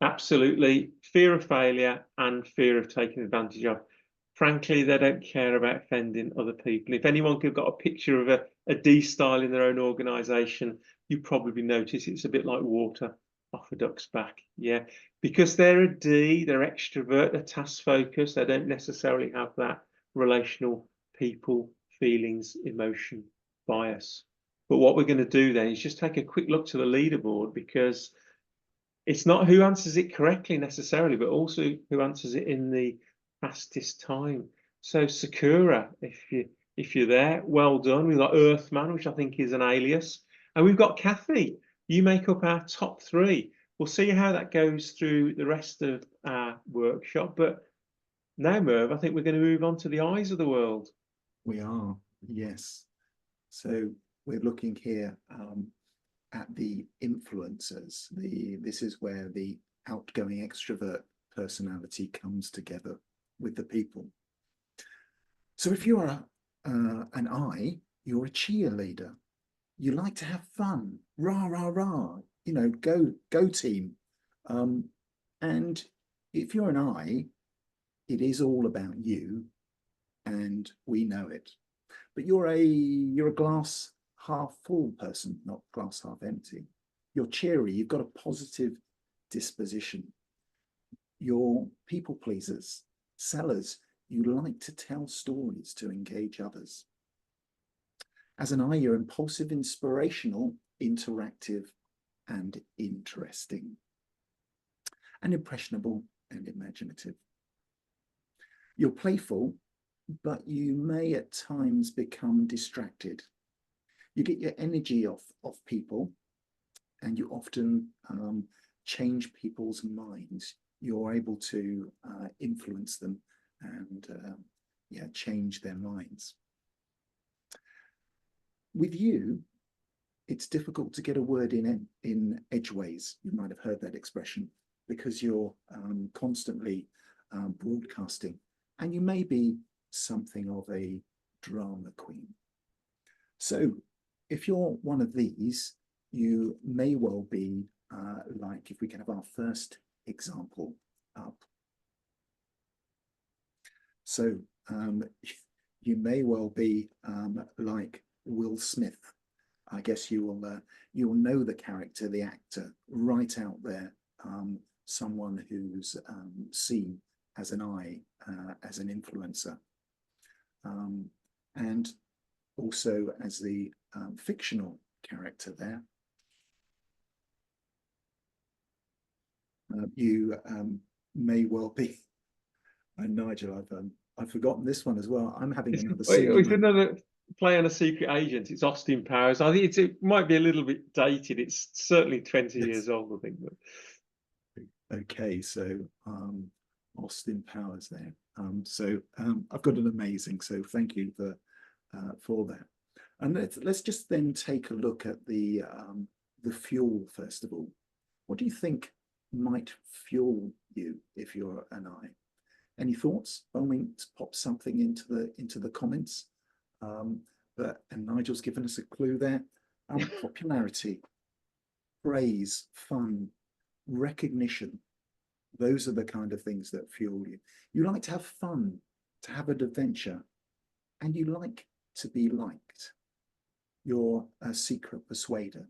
Absolutely. Fear of failure and fear of taking advantage of. Frankly, they don't care about offending other people. If anyone could have got a picture of a D-style in their own organisation, you probably notice it's a bit like water off a duck's back. Yeah, because they're a D, they're extrovert, they're task focused, they don't necessarily have that relational people, feelings, emotion bias. But what we're going to do then is just take a quick look to the leaderboard, because it's not who answers it correctly necessarily, but also who answers it in the fastest time. So Sakura, if you're there, well done. We've got Earthman, which I think is an alias, and we've got Kathy. You make up our top 3. We'll see how that goes through the rest of our workshop. But now, Merv, I think we're going to move on to the eyes of the world. We are, yes. So we're looking here at the influencers. This is where the outgoing extrovert personality comes together with the people. So if you're an I, you're a cheerleader. You like to have fun, rah, rah, rah, you know, go team. And if you're an I, it is all about you, and we know it. But you're a glass half full person, not glass half empty. You're cheery, you've got a positive disposition. You're people pleasers, sellers. You like to tell stories to engage others. As an I, you're impulsive, inspirational, interactive, and interesting, and impressionable and imaginative. You're playful, but you may at times become distracted. You get your energy off people, and you often change people's minds. You're able to influence them and change their minds. With you, it's difficult to get a word in edgeways. You might have heard that expression, because you're constantly broadcasting, and you may be something of a drama queen. So if you're one of these, you may well be like, if we can have our first example up. So you may well be like Will Smith. I guess you'll know the character, the actor, right out there. Someone who's seen as an eye, as an influencer, and also as the fictional character there. You may well be, and Nigel, I've forgotten this one as well. I'm having another It's another play on a secret agent. It's Austin Powers. I think it might be a little bit dated. It's certainly 20 years old, I think. But... Okay, so Austin Powers there. I've got an amazing. So thank you for that. And let's just then take a look at the fuel first of all. What do you think might fuel you if you're an I? Any thoughts? By all means, pop something into the comments. And Nigel's given us a clue there. Popularity, praise, fun, recognition. Those are the kind of things that fuel you. You like to have fun, to have an adventure, and you like to be liked. You're a secret persuader.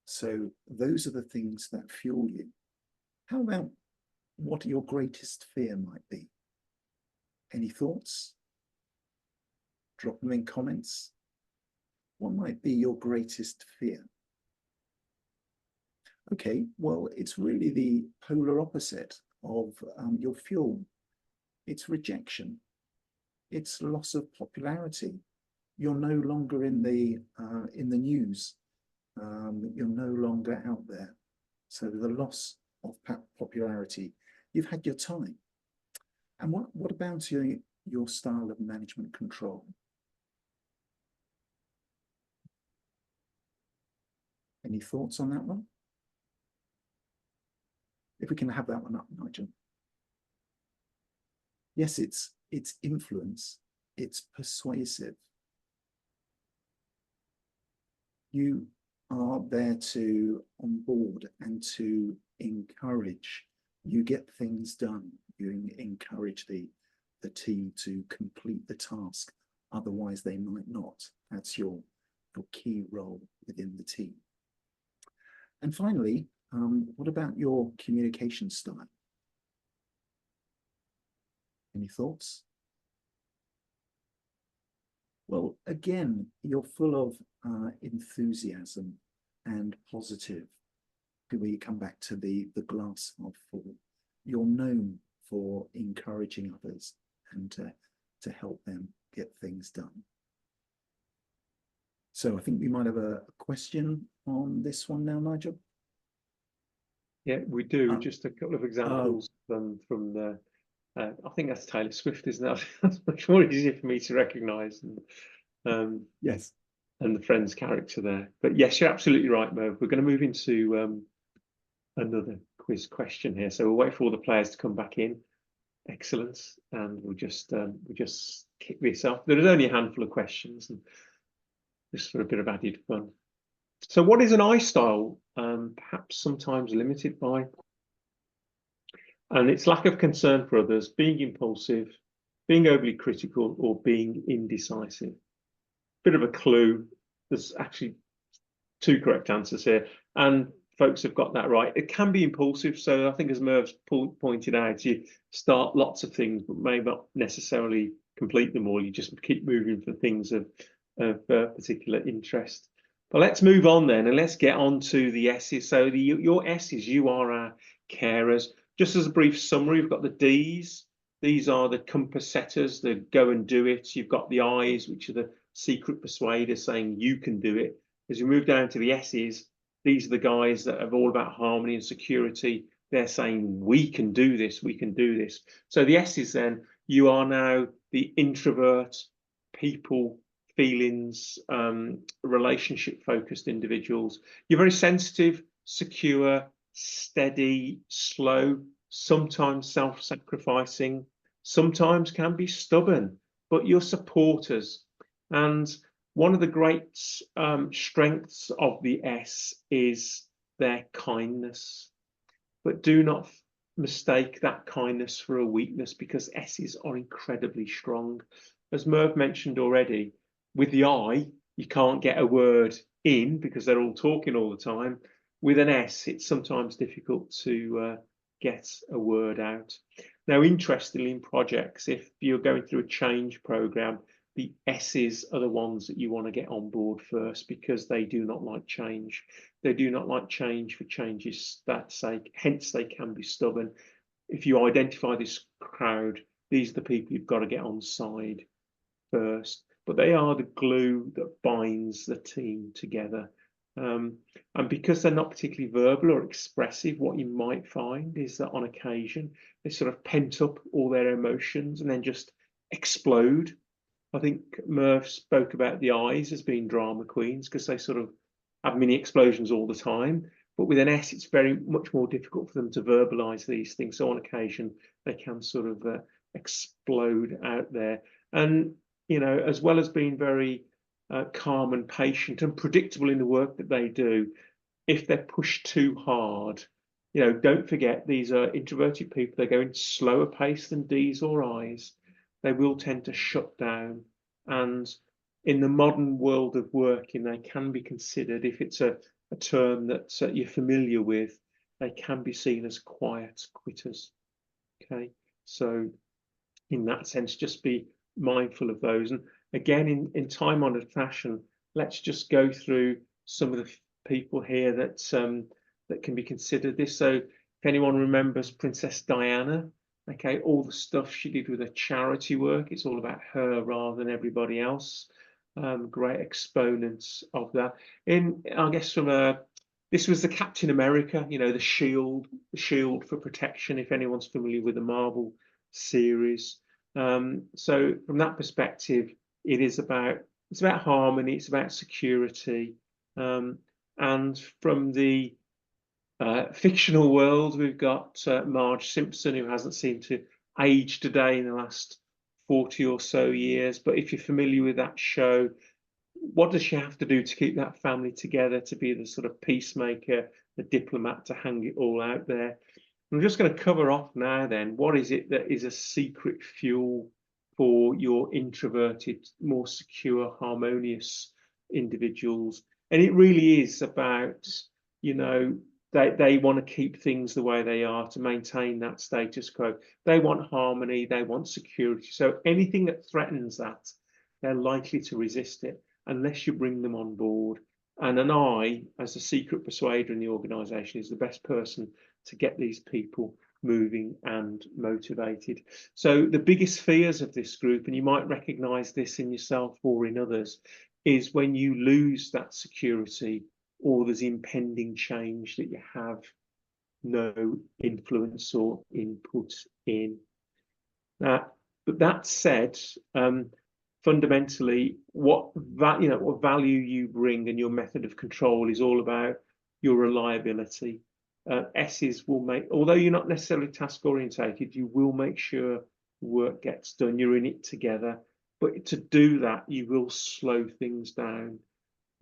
So those are the things that fuel you. How about what your greatest fear might be? Any thoughts? Drop them in comments. What might be your greatest fear? Okay, well, it's really the polar opposite of your fuel. It's rejection. It's loss of popularity. You're no longer in the news. You're no longer out there. So the loss of popularity. You've had your time. And what about your style of management control? Any thoughts on that one? If we can have that one up, Nigel. Yes, it's influence. It's persuasive. You are there to onboard and to encourage. You get things done. You encourage the team to complete the task. Otherwise, they might not. That's your key role within the team. And finally, what about your communication style? Any thoughts? Well, again, you're full of enthusiasm and positive. We come back to the glass half full. You're known for encouraging others and to help them get things done. So I think we might have a question on this one now, Nigel. Yeah, we do. Just a couple of examples from the. I think that's Taylor Swift, isn't it? That's much more easier for me to recognise. Yes. And the Friends character there. But yes, you're absolutely right, Merv. We're going to move into another quiz question here. So we'll wait for all the players to come back in. Excellent. And we'll just kick this off. There is only a handful of questions, and just for a bit of added fun. So what is an I style? Perhaps sometimes limited by, and it's lack of concern for others, being impulsive, being overly critical, or being indecisive. Bit of a clue. There's actually 2 correct answers here, and folks have got that right. It can be impulsive. So I think, as Merv's pointed out, you start lots of things, but may not necessarily complete them all. You just keep moving for things of particular interest. But let's move on then, and let's get on to the S's. So your S's, you are our carers. Just as a brief summary, we've got the D's. These are the compass setters, the go and do it. You've got the I's, which are the secret persuaders, saying you can do it. As we move down to the S's, these are the guys that are all about harmony and security. They're saying we can do this, we can do this. So the S's then, you are now the introvert, people, feelings, relationship-focused individuals. You're very sensitive, secure, steady, slow, sometimes self-sacrificing, sometimes can be stubborn, but you're supporters. And one of the great strengths of the S is their kindness. But do not mistake that kindness for a weakness, because S's are incredibly strong. As Merv mentioned already, with the I, you can't get a word in because they're all talking all the time. With an S, it's sometimes difficult to get a word out. Now, interestingly, in projects, if you're going through a change program, the S's are the ones that you want to get on board first, because they do not like change. They do not like change for change's sake. Hence, they can be stubborn. If you identify this crowd, these are the people you've got to get on side first. But they are the glue that binds the team together. And because they're not particularly verbal or expressive, what you might find is that on occasion, they sort of pent up all their emotions and then just explode. I think Merv spoke about the I's as being drama queens because they sort of have mini explosions all the time. But with an S, it's very much more difficult for them to verbalize these things. So on occasion, they can sort of explode out there. And, you know, as well as being very calm and patient and predictable in the work that they do, if they're pushed too hard, you know, don't forget, these are introverted people. They're going slower pace than D's or I's. They will tend to shut down. And in the modern world of working, they can be considered, if it's a term that you're familiar with, they can be seen as quiet quitters. Okay, so in that sense, just be mindful of those. And again, in time-honored fashion, let's just go through some of the people here that that can be considered this. So if anyone remembers Princess Diana, okay, all the stuff she did with her charity work, it's all about her rather than everybody else. Great exponents of that. I guess this was the Captain America, you know, the shield for protection, if anyone's familiar with the Marvel series. So from that perspective, it's about harmony, it's about security. And from the fictional world, we've got Marge Simpson, who hasn't seemed to age today in the last 40 or so years. But if you're familiar with that show, what does she have to do to keep that family together, to be the sort of peacemaker, the diplomat, to hang it all out there? I'm just going to cover off now then, what is it that is a secret fuel for your introverted, more secure, harmonious individuals? And it really is about, you know, they want to keep things the way they are, to maintain that status quo. They want harmony, they want security. So anything that threatens that, they're likely to resist it unless you bring them on board. And I, as a secret persuader in the organisation, is the best person to get these people moving and motivated. So the biggest fears of this group, and you might recognise this in yourself or in others, is when you lose that security, or there's impending change that you have no influence or input in. But that said, fundamentally, what value you bring and your method of control is all about your reliability. S's will make, although you're not necessarily task orientated, you will make sure work gets done. You're in it together. But to do that, you will slow things down.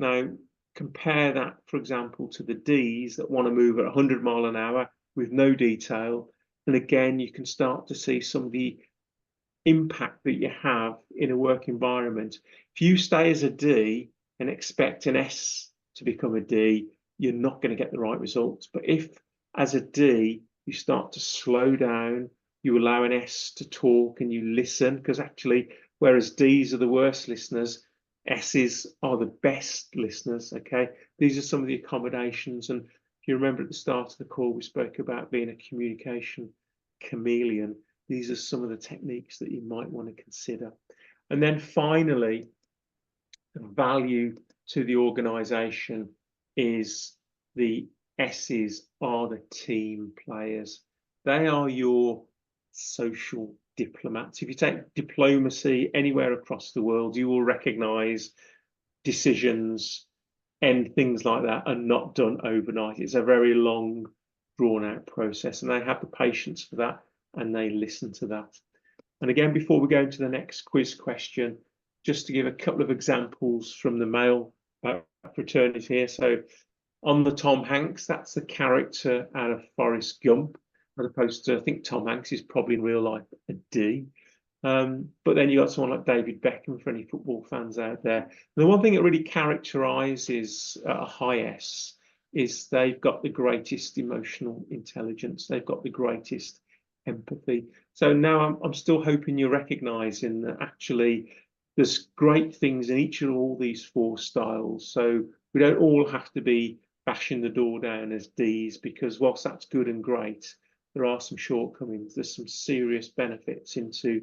Now, compare that, for example, to the D's that want to move at 100 miles an hour with no detail. And again, you can start to see some of the impact that you have in a work environment. If you stay as a D and expect an S to become a D, you're not going to get the right results. But if, as a D, you start to slow down, you allow an S to talk and you listen, because actually, whereas D's are the worst listeners, S's are the best listeners, okay? These are some of the accommodations. And if you remember at the start of the call, we spoke about being a communication chameleon. These are some of the techniques that you might want to consider. And then finally, the value to the organisation is the S's are the team players. They are your social diplomats. If you take diplomacy anywhere across the world, you will recognise decisions and things like that are not done overnight. It's a very long, drawn-out process, and they have the patience for that, and they listen to that. And again, before we go into the next quiz question, just to give a couple of examples from the male fraternity here. So on the Tom Hanks, that's the character out of Forrest Gump, as opposed to, I think Tom Hanks is probably in real life a D. But then you got someone like David Beckham, for any football fans out there. And the one thing that really characterises a high S is they've got the greatest emotional intelligence. They've got the greatest empathy. So now I'm still hoping you're recognising that actually there's great things in each of all these four styles. So we don't all have to be bashing the door down as Ds, because whilst that's good and great, there are some shortcomings. There's some serious benefits into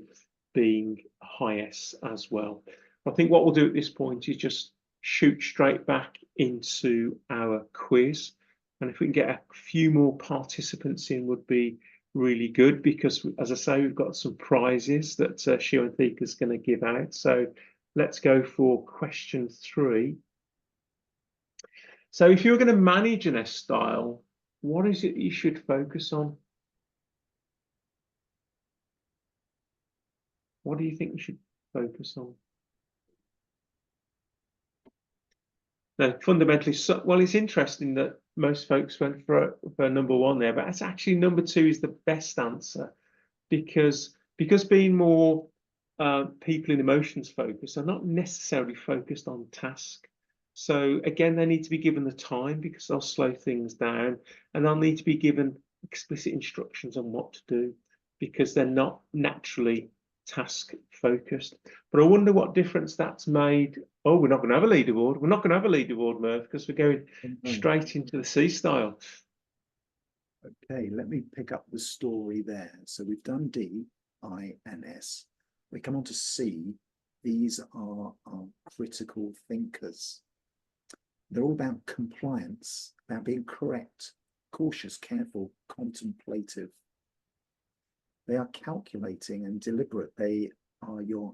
being high S as well. I think what we'll do at this point is just shoot straight back into our quiz. And if we can get a few more participants in, would be really good, because as I say, we've got some prizes that Shiwanthika is going to give out. So let's go for question 3. So if you're going to manage an S style, what is it you should focus on? What do you think you should focus on? Now, fundamentally, well, it's interesting that most folks went for number 1 there, but it's actually number 2 is the best answer, because being more people in emotions focused are not necessarily focused on task. So again, they need to be given the time, because they'll slow things down, and they'll need to be given explicit instructions on what to do, because they're not naturally task focused. But I wonder what difference that's made. Oh, we're not going to have a leaderboard. We're not going to have a leaderboard, Merv, because we're going straight into the C style. Okay, let me pick up the story there. So we've done D, I, and S. We come on to C. These are our critical thinkers. They're all about compliance, about being correct, cautious, careful, contemplative. They are calculating and deliberate. They are your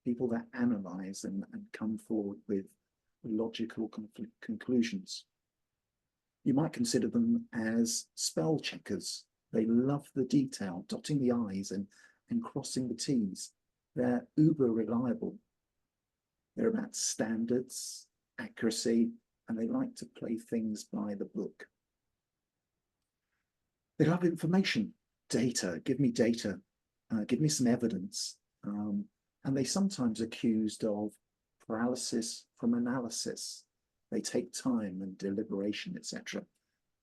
people that analyze and come forward with logical conclusions. You might consider them as spell checkers. They love the detail, dotting the I's and crossing the T's. They're uber reliable. They're about standards, accuracy, and they like to play things by the book. They love information, data. Give me data, give me some evidence. And they sometimes accused of paralysis from analysis. They take time and deliberation, etc.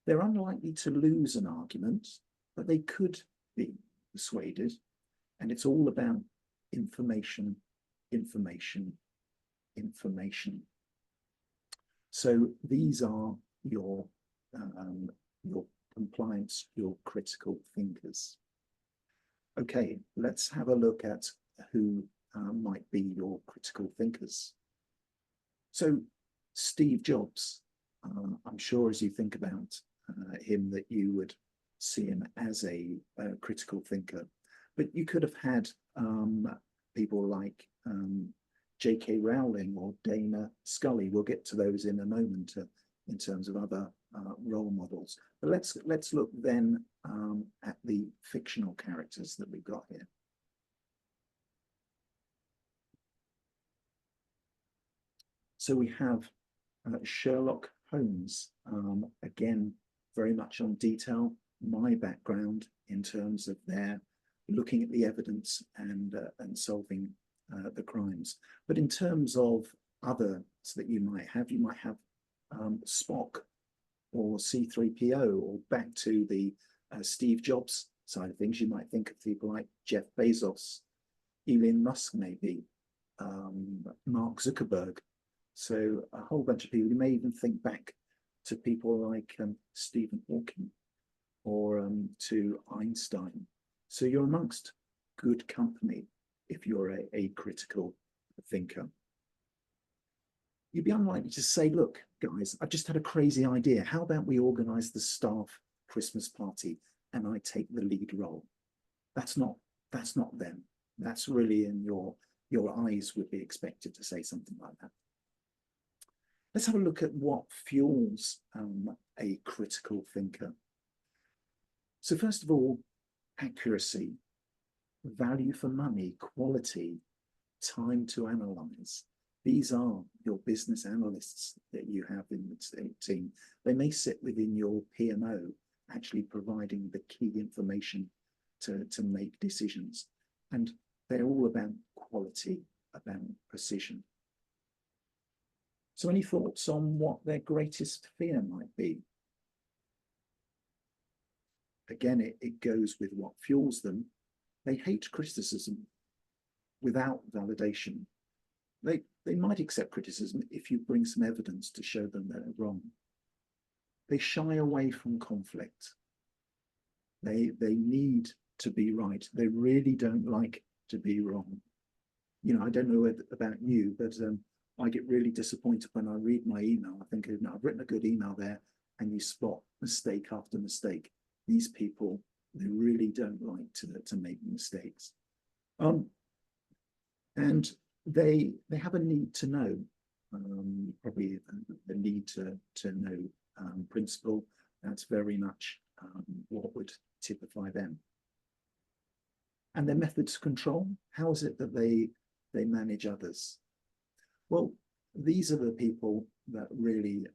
They're unlikely to lose an argument, but they could be persuaded. And it's all about information, information, information. So these are your compliance, your critical thinkers. Okay, let's have a look at who might be your critical thinkers. So Steve Jobs, I'm sure as you think about him that you would see him as a critical thinker, but you could have had people like J.K. Rowling or Dana Scully. We'll get to those in a moment in terms of other role models. But let's look then at the fictional characters that we've got here. So we have Sherlock Holmes, again, very much on detail. My background in terms of their looking at the evidence and solving the crimes. But in terms of others that you might have Spock or C-3PO, or back to the Steve Jobs side of things, you might think of people like Jeff Bezos, Elon Musk maybe, Mark Zuckerberg. So a whole bunch of people. You may even think back to people like Stephen Hawking or to Einstein. So you're amongst good company if you're a critical thinker. You'd be unlikely to say, look, guys, I've just had a crazy idea. How about we organize the staff Christmas party and I take the lead role? That's not them. That's really in your eyes would be expected to say something like that. Let's have a look at what fuels a critical thinker. So first of all, accuracy, value for money, quality, time to analyze. These are your business analysts that you have in the team. They may sit within your PMO, actually providing the key information to make decisions. And they're all about quality, about precision. So any thoughts on what their greatest fear might be? Again, it goes with what fuels them. They hate criticism without validation. They might accept criticism if you bring some evidence to show them they're wrong. They shy away from conflict. They need to be right. They really don't like to be wrong. You know, I don't know about you, but I get really disappointed when I read my email. I think, no, I've written a good email there, and you spot mistake after mistake. These people, they really don't like to make mistakes. And they have a need to know, probably the need to know principle. That's very much what would typify them. And their methods of control, how is it that they manage others? Well, these are the people that really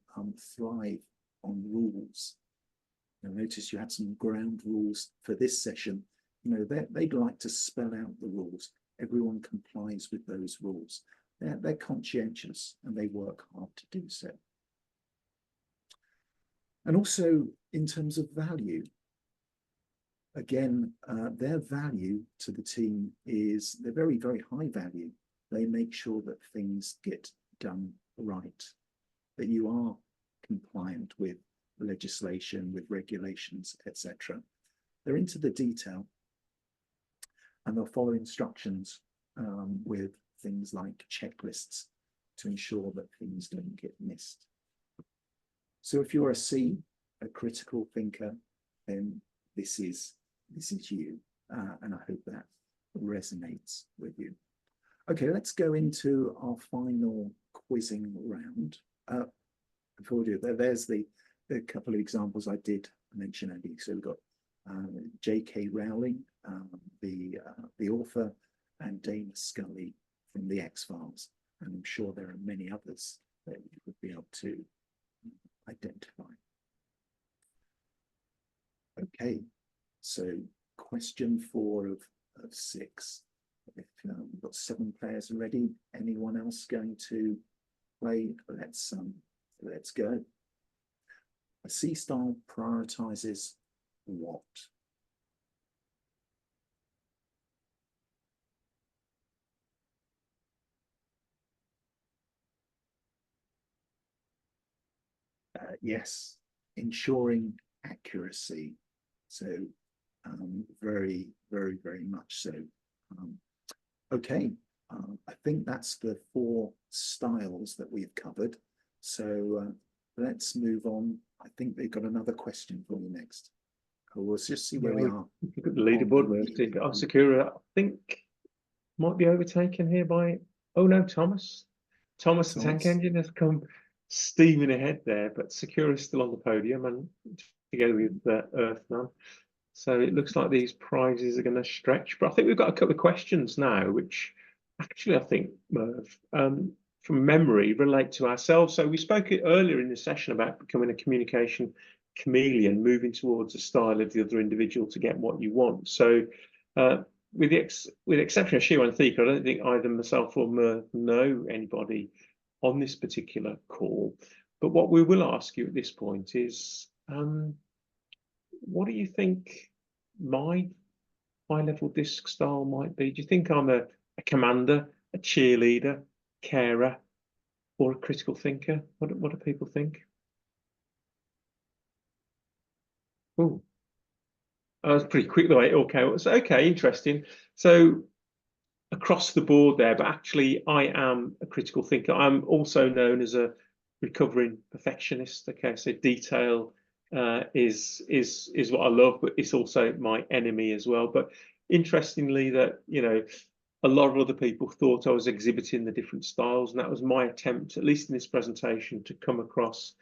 thrive on rules. You'll notice you had some ground rules for this session. You know, they'd like to spell out the rules. Everyone complies with those rules. They're conscientious and they work hard to do so. And also in terms of value, again, their value to the team is they're very, very high value. They make sure that things get done right, that you are compliant with legislation, with regulations, etc. They're into the detail, and they'll follow instructions with things like checklists to ensure that things don't get missed. So if you're a C, a critical thinker, then this is you, and I hope that resonates with you. Okay, let's go into our final quizzing round. Before we do that, there's the couple of examples I did mention, Andy. So we've got J.K. Rowling, the author, and Dana Scully from the X-Files, and I'm sure there are many others that you would be able to identify. Okay, so question 4 of 6. If we've got 7 players ready, anyone else going to play? Let's go. A C style prioritizes what? Yes, ensuring accuracy. So very, very, very much so. Okay, I think that's the 4 styles that we've covered. So let's move on. I think they've got another question for you next. We'll just see where we are. Look at the leaderboard, Merv. Sakura, I think, might be overtaken here by, oh no, Thomas. Thomas the Tank Engine has come steaming ahead there, but Sakura is still on the podium and together with Earthman. So it looks like these prizes are going to stretch. But I think we've got a couple of questions now, which actually I think, Merv, from memory, relate to ourselves. So we spoke earlier in the session about becoming a communication chameleon, moving towards the style of the other individual to get what you want. So with the exception of Shiwa and Thika, I don't think either myself or Merv know anybody on this particular call. But what we will ask you at this point is, what do you think my high-level disc style might be? Do you think I'm a commander, a cheerleader, carer, or a critical thinker? What do people think? Oh, that was pretty quick the way it all came. Okay, interesting. So across the board there, but actually I am a critical thinker. I'm also known as a recovering perfectionist. Okay, so detail is what I love, but it's also my enemy as well. But interestingly, that a lot of other people thought I was exhibiting the different styles, and that was my attempt, at least in this presentation, to come across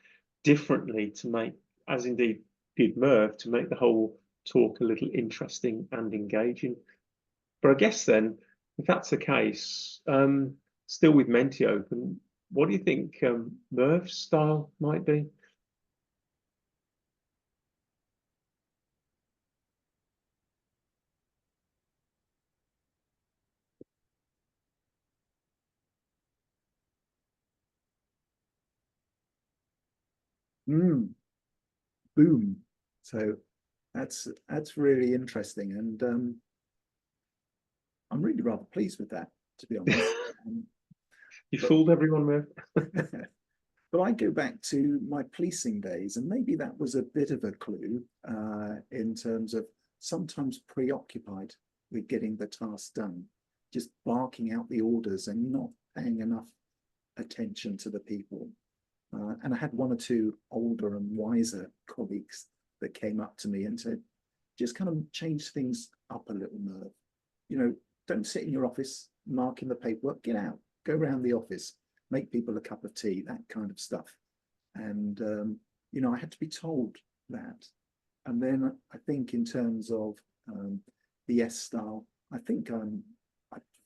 differently, to make, as indeed did Merv, to make the whole talk a little interesting and engaging. But I guess then, if that's the case, still with Menti open, what do you think Merv's style might be? Boom. So that's really interesting, and I'm really rather pleased with that, to be honest. You fooled everyone, Merv. But I go back to my policing days, and maybe that was a bit of a clue in terms of sometimes preoccupied with getting the task done, just barking out the orders and not paying enough attention to the people. And I had 1 or 2 older and wiser colleagues that came up to me and said, just kind of change things up a little, Merv. Don't sit in your office marking the paperwork, get out, go around the office, make people a cup of tea, that kind of stuff. And, I had to be told that. And then I think in terms of the S style, I think I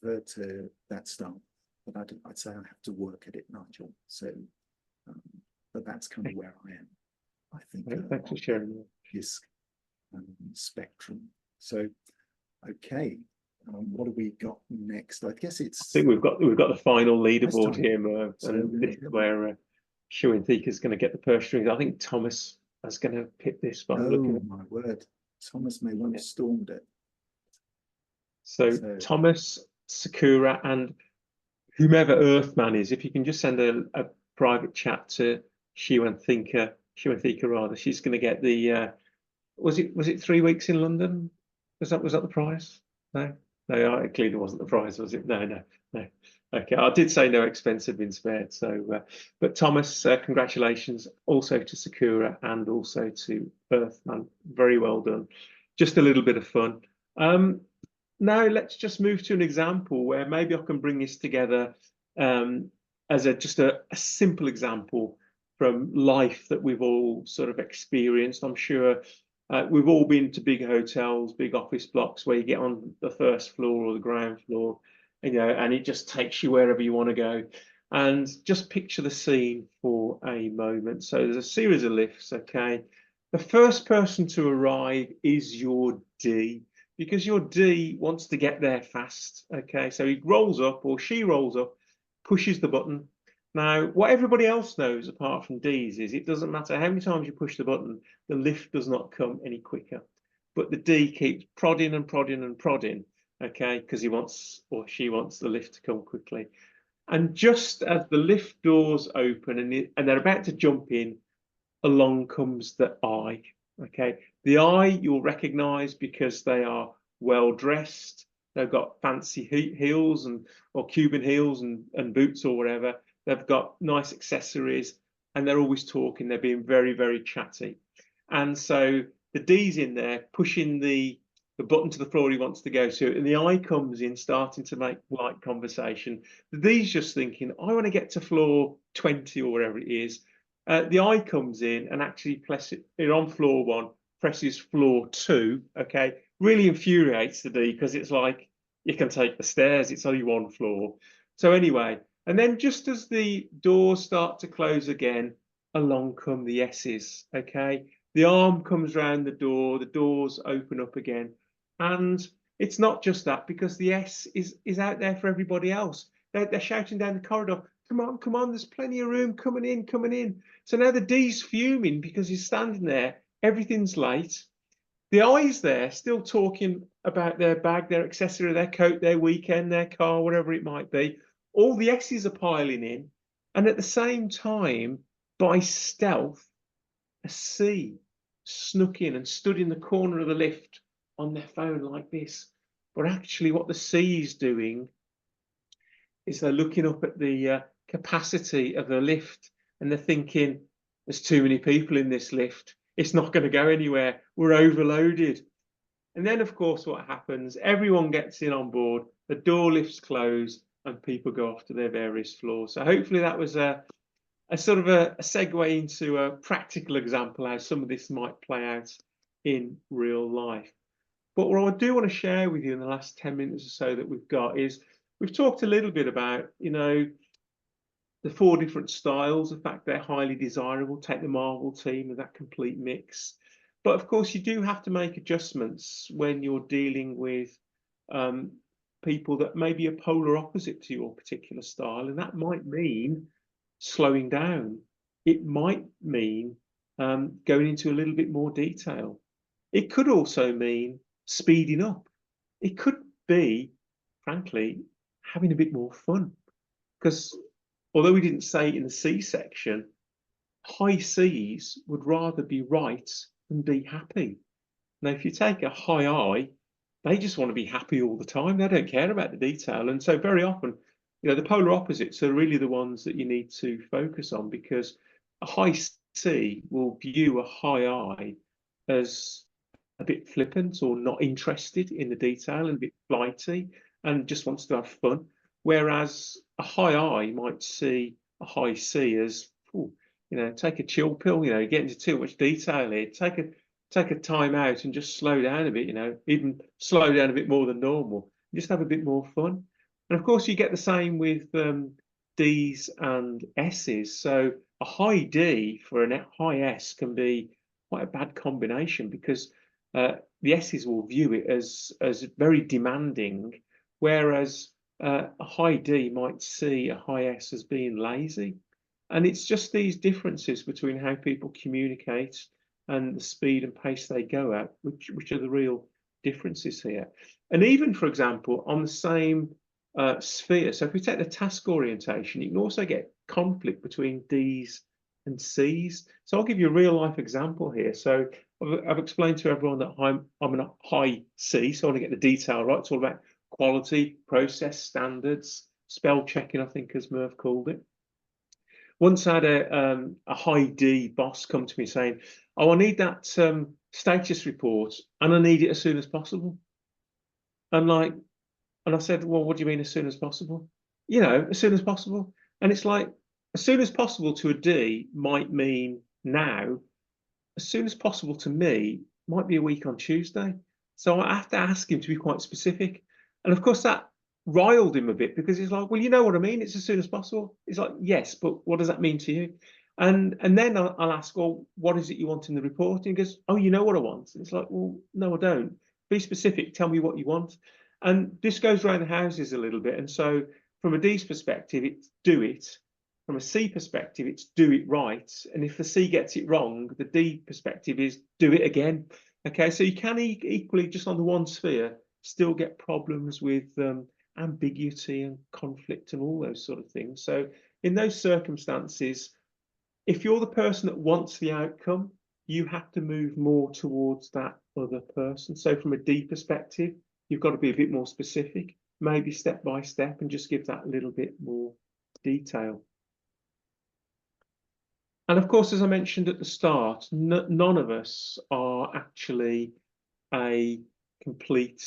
prefer to that style, but I'd say I have to work at it, Nigel. So, but that's kind of where I am, I think. Thanks for sharing. Disc spectrum. So, okay. What have we got next? I guess it's. I think we've got the final leaderboard here, Merv, and this is where Shiwa and Thika is going to get the purse strings. I think Thomas is going to pick this by looking at. Oh my word! Thomas may well have stormed it. So Thomas, Sakura, and whomever Earthman is, if you can just send a private chat to Shiwanthika rather, she's going to get the was it 3 weeks in London? Was that the prize? No, it clearly wasn't the prize, was it? No. Okay, I did say no expense had been spared. So, but Thomas, congratulations also to Sakura and also to Earthman. Very well done. Just a little bit of fun. Now let's just move to an example where maybe I can bring this together as just a simple example from life that we've all sort of experienced. I'm sure we've all been to big hotels, big office blocks where you get on the first floor or the ground floor, and it just takes you wherever you want to go. And just picture the scene for a moment. So there's a series of lifts, okay? The first person to arrive is your D, because your D wants to get there fast, okay? So he rolls up, or she rolls up, pushes the button. Now, what everybody else knows apart from D's is it doesn't matter how many times you push the button, the lift does not come any quicker. But the D keeps prodding and prodding and prodding, okay? Because he wants, or she wants, the lift to come quickly. And just as the lift doors open and they're about to jump in, along comes the I, okay? The I you'll recognize because they are well dressed. They've got fancy heels or Cuban heels and boots or whatever. They've got nice accessories and they're always talking. They're being very, very chatty. And so the D's in there pushing the button to the floor he wants to go to, and the I comes in starting to make light conversation. The D's just thinking, I want to get to floor 20 or wherever it is. The I comes in and actually presses it on floor 1, presses floor 2, okay? Really infuriates the D because it's like, you can take the stairs, it's only 1 floor. So anyway, and then just as the doors start to close again, along come the S's, okay? The arm comes round the doors open up again. And it's not just that, because the S is out there for everybody else. They're shouting down the corridor, come on, there's plenty of room, coming in. So now the D's fuming because he's standing there, everything's late. The I's there still talking about their bag, their accessory, their coat, their weekend, their car, whatever it might be. All the S's are piling in. And at the same time, by stealth, a C snuck in and stood in the corner of the lift on their phone like this. But actually what the C is doing is they're looking up at the capacity of the lift and they're thinking, there's too many people in this lift. It's not going to go anywhere. We're overloaded. And then, of course, what happens? Everyone gets in on board. The door lifts close and people go off to their various floors. So hopefully that was a sort of a segue into a practical example how some of this might play out in real life. But what I do want to share with you in the last 10 minutes or so that we've got is we've talked a little bit about, the 4 different styles, the fact they're highly desirable. Take the Marvel team and that complete mix. But of course, you do have to make adjustments when you're dealing with people that may be a polar opposite to your particular style. And that might mean slowing down. It might mean going into a little bit more detail. It could also mean speeding up. It could be, frankly, having a bit more fun. Because although we didn't say it in the C section, high C's would rather be right than be happy. Now, if you take a high I, they just want to be happy all the time. They don't care about the detail. And so very often, the polar opposites are really the ones that you need to focus on, because a high C will view a high I as a bit flippant or not interested in the detail and a bit flighty and just wants to have fun. Whereas a high I might see a high C as, take a chill pill, get into too much detail here, take a time out and just slow down a bit, even slow down a bit more than normal, just have a bit more fun. And of course, you get the same with D's and S's. So a high D for a high S can be quite a bad combination, because the S's will view it as very demanding, whereas a high D might see a high S as being lazy. And it's just these differences between how people communicate and the speed and pace they go at, which are the real differences here. And even, for example, on the same sphere, so if we take the task orientation, you can also get conflict between D's and C's. So I'll give you a real life example here. So I've explained to everyone that I'm in a high C, so I want to get the detail right. It's all about quality, process, standards, spell checking, I think, as Merv called it. Once I had a high D boss come to me saying, "Oh, I need that status report, and I need it as soon as possible." And I said, "Well, what do you mean as soon as possible?" You know, as soon as possible. And it's like, as soon as possible to a D might mean now. As soon as possible to me might be a week on Tuesday. So I have to ask him to be quite specific. And of course, that riled him a bit because he's like, "Well, you know what I mean? It's as soon as possible." He's like, "Yes, but what does that mean to you?" And then I'll ask, "Well, what is it you want in the report?" And he goes, "Oh, you know what I want." And it's like, "Well, no, I don't. Be specific. Tell me what you want." And this goes around the houses a little bit. And so from a D's perspective, it's do it. From a C perspective, it's do it right. And if the C gets it wrong, the D perspective is do it again. Okay, so you can equally, just on the one sphere, still get problems with ambiguity and conflict and all those sort of things. So in those circumstances, if you're the person that wants the outcome, you have to move more towards that other person. So from a D perspective, you've got to be a bit more specific, maybe step by step, and just give that a little bit more detail. And of course, as I mentioned at the start, none of us are actually a complete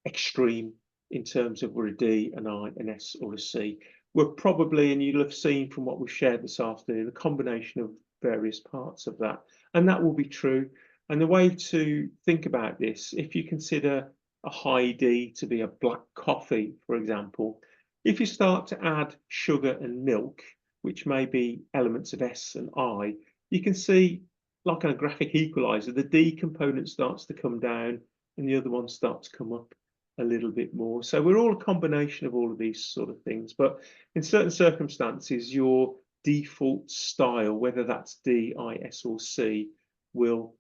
extreme in terms of we're a D, an I, an S, or a C. We're probably, and you'll have seen from what we've shared this afternoon, a combination of various parts of that. And that will be true. And the way to think about this, if you consider a high D to be a black coffee, for example, if you start to add sugar and milk, which may be elements of S and I, you can see, like on a graphic equalizer, the D component starts to come down and the other ones start to come up a little bit more. So we're all a combination of all of these sort of things. But in certain circumstances, your default style, whether that's D, I, S, or C, will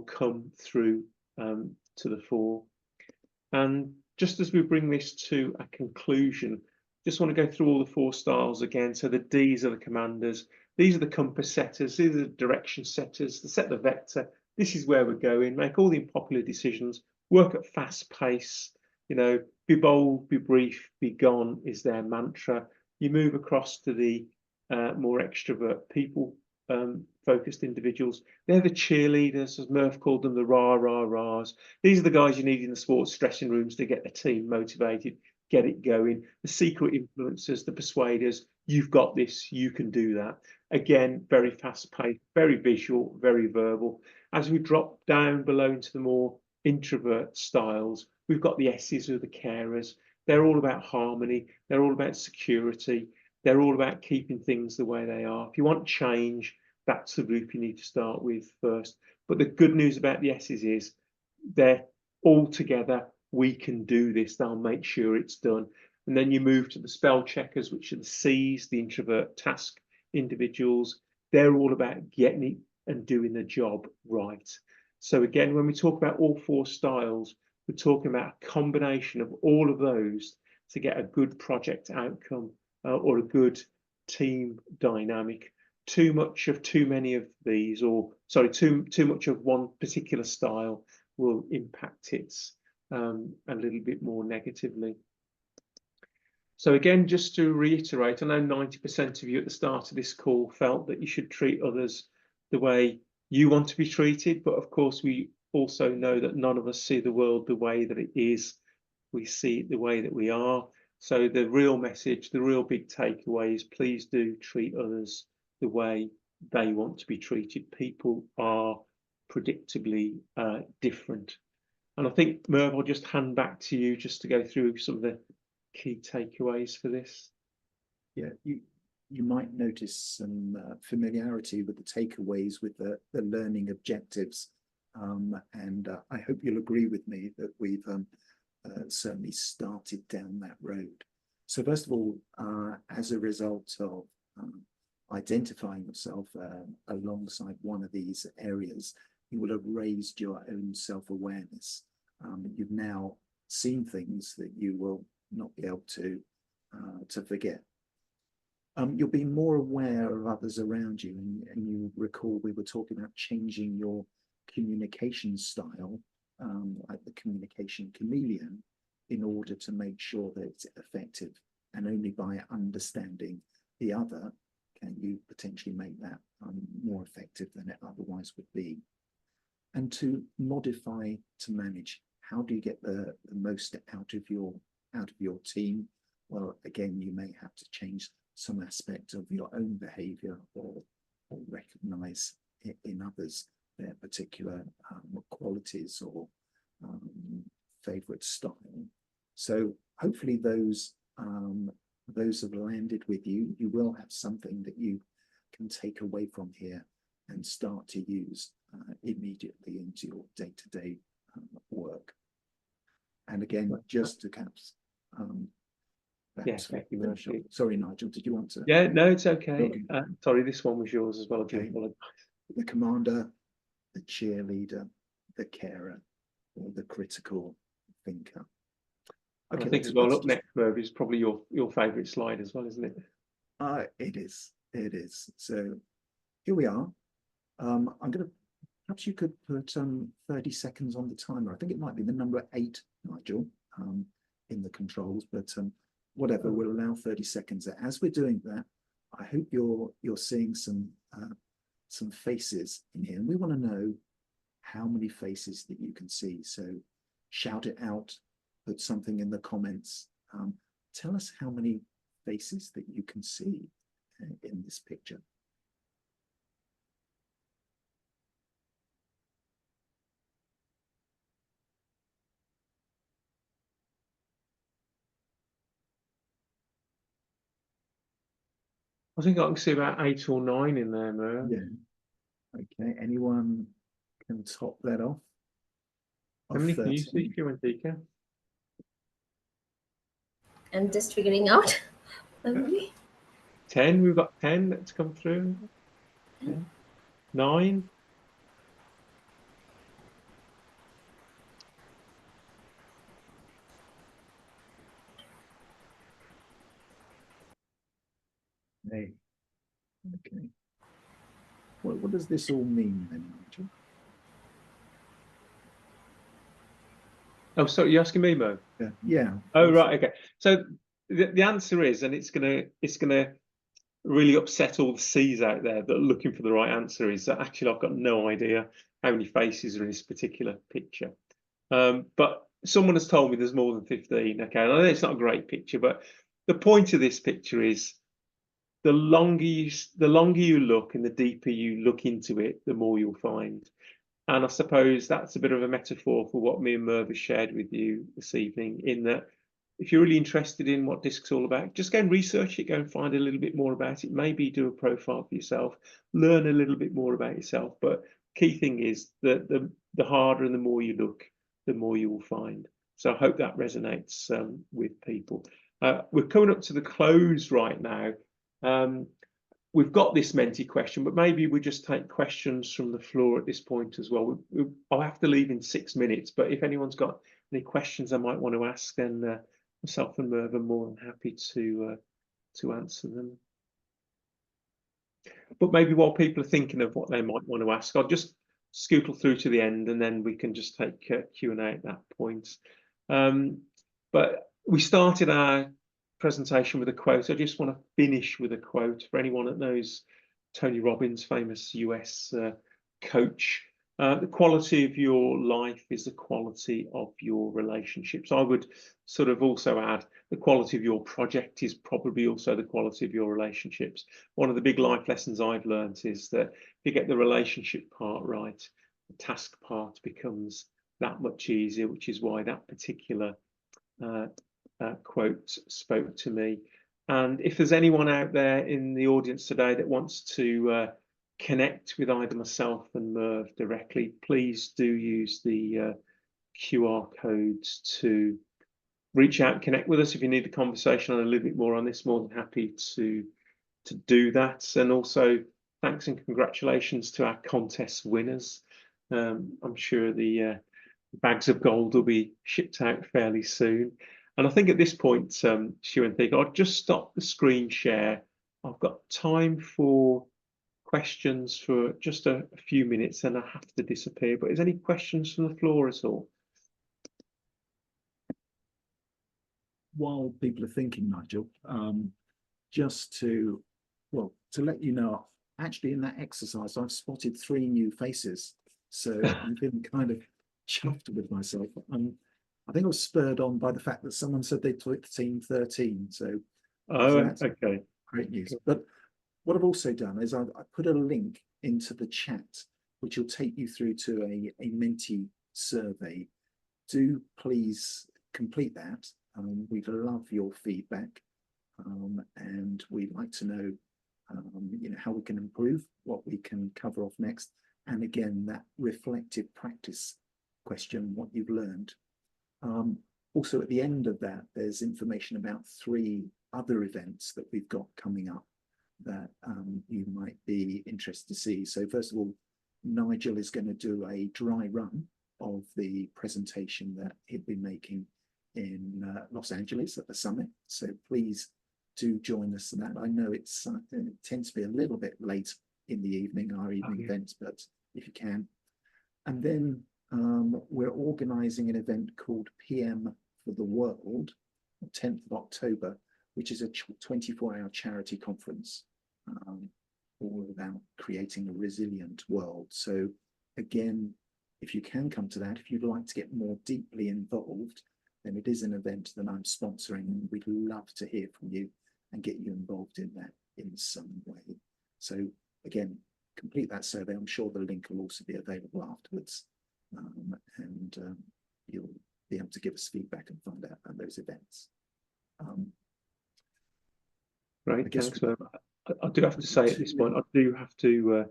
come through to the fore. And just as we bring this to a conclusion, just want to go through all the 4 styles again. So the D's are the commanders. These are the compass setters. These are the direction setters. They set the vector. This is where we're going. Make all the unpopular decisions. Work at fast pace. You know, be bold, be brief, be gone is their mantra. You move across to the more extrovert people focused individuals. They're the cheerleaders, as Merv called them, the rah-rah-rahs. These are the guys you need in the sports dressing rooms to get the team motivated, get it going. The secret influencers, the persuaders, you've got this, you can do that. Again, very fast-paced, very visual, very verbal. As we drop down below into the more introvert styles, we've got the S's, who are the carers. They're all about harmony. They're all about security. They're all about keeping things the way they are. If you want change, that's the group you need to start with first. But the good news about the S's is they're all together. We can do this. They'll make sure it's done. And then you move to the spell checkers, which are the C's, the introvert task individuals. They're all about getting it and doing the job right. So again, when we talk about all 4 styles, we're talking about a combination of all of those to get a good project outcome or a good team dynamic. Too much of too many of these, or sorry, too much of one particular style will impact it a little bit more negatively. So again, just to reiterate, I know 90% of you at the start of this call felt that you should treat others the way you want to be treated, but of course we also know that none of us see the world the way that it is. We see it the way that we are. So the real message, the real big takeaway is please do treat others the way they want to be treated. People are predictably different. And I think, Merv, I'll just hand back to you just to go through some of the key takeaways for this. Yeah, you might notice some familiarity with the takeaways with the learning objectives. And I hope you'll agree with me that we've certainly started down that road. So first of all, as a result of identifying yourself alongside one of these areas, you will have raised your own self-awareness. You've now seen things that you will not be able to forget. You'll be more aware of others around you, and you recall we were talking about changing your communication style, like the communication chameleon, in order to make sure that it's effective. And only by understanding the other can you potentially make that more effective than it otherwise would be. And to modify, to manage, how do you get the most out of your team? Well, again, you may have to change some aspect of your own behavior, or recognize in others their particular qualities or favorite style. So hopefully those have landed with you. You will have something that you can take away from here and start to use immediately into your day-to-day work. And again, just to caps. Yes, thank you, Merv. Sorry, Nigel, did you want to? Yeah, no, it's okay. Okay. Sorry, this one was yours as well. Okay. I do apologize. The commander, the cheerleader, the carer, or the critical thinker. Okay, I think as well, up next, Merv, is probably your favourite slide as well, isn't it? It is. So here we are. I'm going to, perhaps you could put 30 seconds on the timer. I think it might be the number 8, Nigel, in the controls, but whatever, we'll allow 30 seconds. As we're doing that, I hope you're seeing some faces in here, and we want to know how many faces that you can see. So shout it out, put something in the comments. Tell us how many faces that you can see in this picture. I think I can see about 8 or 9 in there, Merv. Yeah. Okay. Anyone can top that off? How many can you see, Tika? I'm just figuring out. 10. We've got 10 that's come through. 10. 9. Hey. Okay. What does this all mean then, Nigel? Oh, so you're asking me, Mo? Yeah. Oh, right. Okay. So the answer is, and it's gonna really upset all the C's out there that are looking for the right answer, is that actually I've got no idea how many faces are in this particular picture. But someone has told me there's more than 15. Okay, I know it's not a great picture, but the point of this picture is the longer you look and the deeper you look into it, the more you'll find. And I suppose that's a bit of a metaphor for what me and Merv have shared with you this evening, in that if you're really interested in what DISC's all about, just go and research it, go and find a little bit more about it, maybe do a profile for yourself, learn a little bit more about yourself. But key thing is that the harder and the more you look, the more you will find. So I hope that resonates with people. We're coming up to the close right now. We've got this Menti question, but maybe we just take questions from the floor at this point as well. I'll have to leave in 6 minutes, but if anyone's got any questions I might want to ask, then myself and Merv are more than happy to answer them. But maybe while people are thinking of what they might want to ask, I'll just scootle through to the end, and then we can just take Q&A at that point. But we started our presentation with a quote. I just want to finish with a quote for anyone that knows Tony Robbins, famous US coach. The quality of your life is the quality of your relationships. I would sort of also add the quality of your project is probably also the quality of your relationships. One of the big life lessons I've learned is that if you get the relationship part right, the task part becomes that much easier, which is why that particular quote spoke to me. And if there's anyone out there in the audience today that wants to connect with either myself and Merv directly, please do use the QR codes to reach out and connect with us. If you need a conversation on a little bit more on this, more than happy to do that. And also thanks and congratulations to our contest winners. I'm sure the bags of gold will be shipped out fairly soon. And I think at this point, Shiwantika, I'll just stop the screen share. I've got time for questions for just a few minutes, and I have to disappear. But is any questions from the floor at all? While people are thinking, Nigel, just to let you know, actually in that exercise, I've spotted 3 new faces. So I'm feeling kind of chuffed with myself. I think I was spurred on by the fact that someone said they took team 13. So that's okay, great news. But what I've also done is I put a link into the chat, which will take you through to a Menti survey. Do please complete that. We'd love your feedback, and we'd like to know, how we can improve, what we can cover off next, and again that reflective practice question, what you've learned. Also, at the end of that, there's information about 3 other events that we've got coming up that you might be interested to see. So first of all, Nigel is going to do a dry run of the presentation that he'd been making in Los Angeles at the summit. So please do join us in that. I know it tends to be a little bit late in the evening, our evening events, but if you can. And then we're organising an event called PM for the World, 10th of October, which is a 24-hour charity conference, all about creating a resilient world. So again, if you can come to that, if you'd like to get more deeply involved, then it is an event that I'm sponsoring, and we'd love to hear from you and get you involved in that in some way. So again, complete that survey. I'm sure the link will also be available afterwards, and you'll be able to give us feedback and find out about those events. Great, thanks. I do have to say at this point, I do have to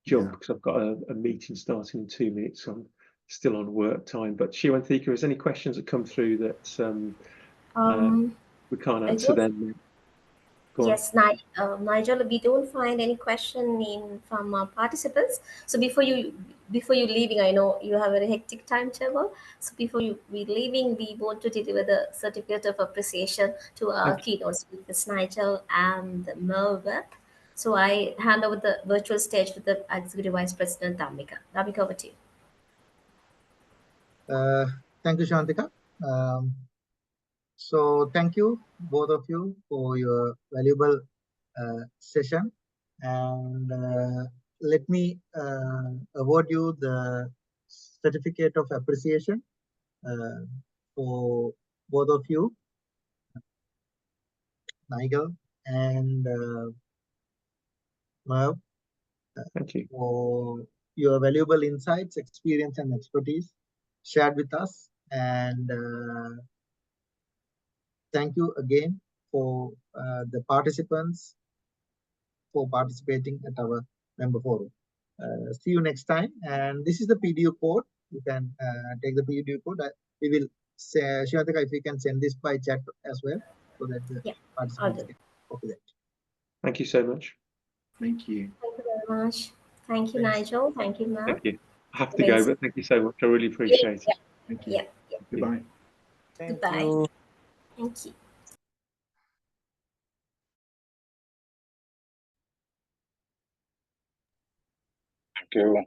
jump because I've got a meeting starting in 2 minutes. So I'm still on work time. But Shiwantika, is any questions that come through that we can't answer then? Yes, Nigel, we don't find any question from participants. So before you leaving, I know you have a very hectic timetable. So before we leaving, we want to deliver the certificate of appreciation to our keynote speakers, Nigel and Merv. So I hand over the virtual stage to the Executive Vice President, Dhammika. Dhammika, over to you. Thank you, Shantika. So thank you, both of you, for your valuable session. And let me award you the certificate of appreciation for both of you, Nigel and Merv. Thank you for your valuable insights, experience, and expertise shared with us. And thank you again for the participants for participating at our member forum. See you next time. And this is the PDU code. You can take the PDU code. We will say, Shivantika, if we can send this by chat as well, so that the participants can copy that. Thank you so much. Thank you. Thank you very much. Thank you, Nigel. Thank you, Merv. Thank you. I have to go, but thank you so much. I really appreciate it. Thank you. Yeah. Goodbye. Goodbye. Thank you. Thank you.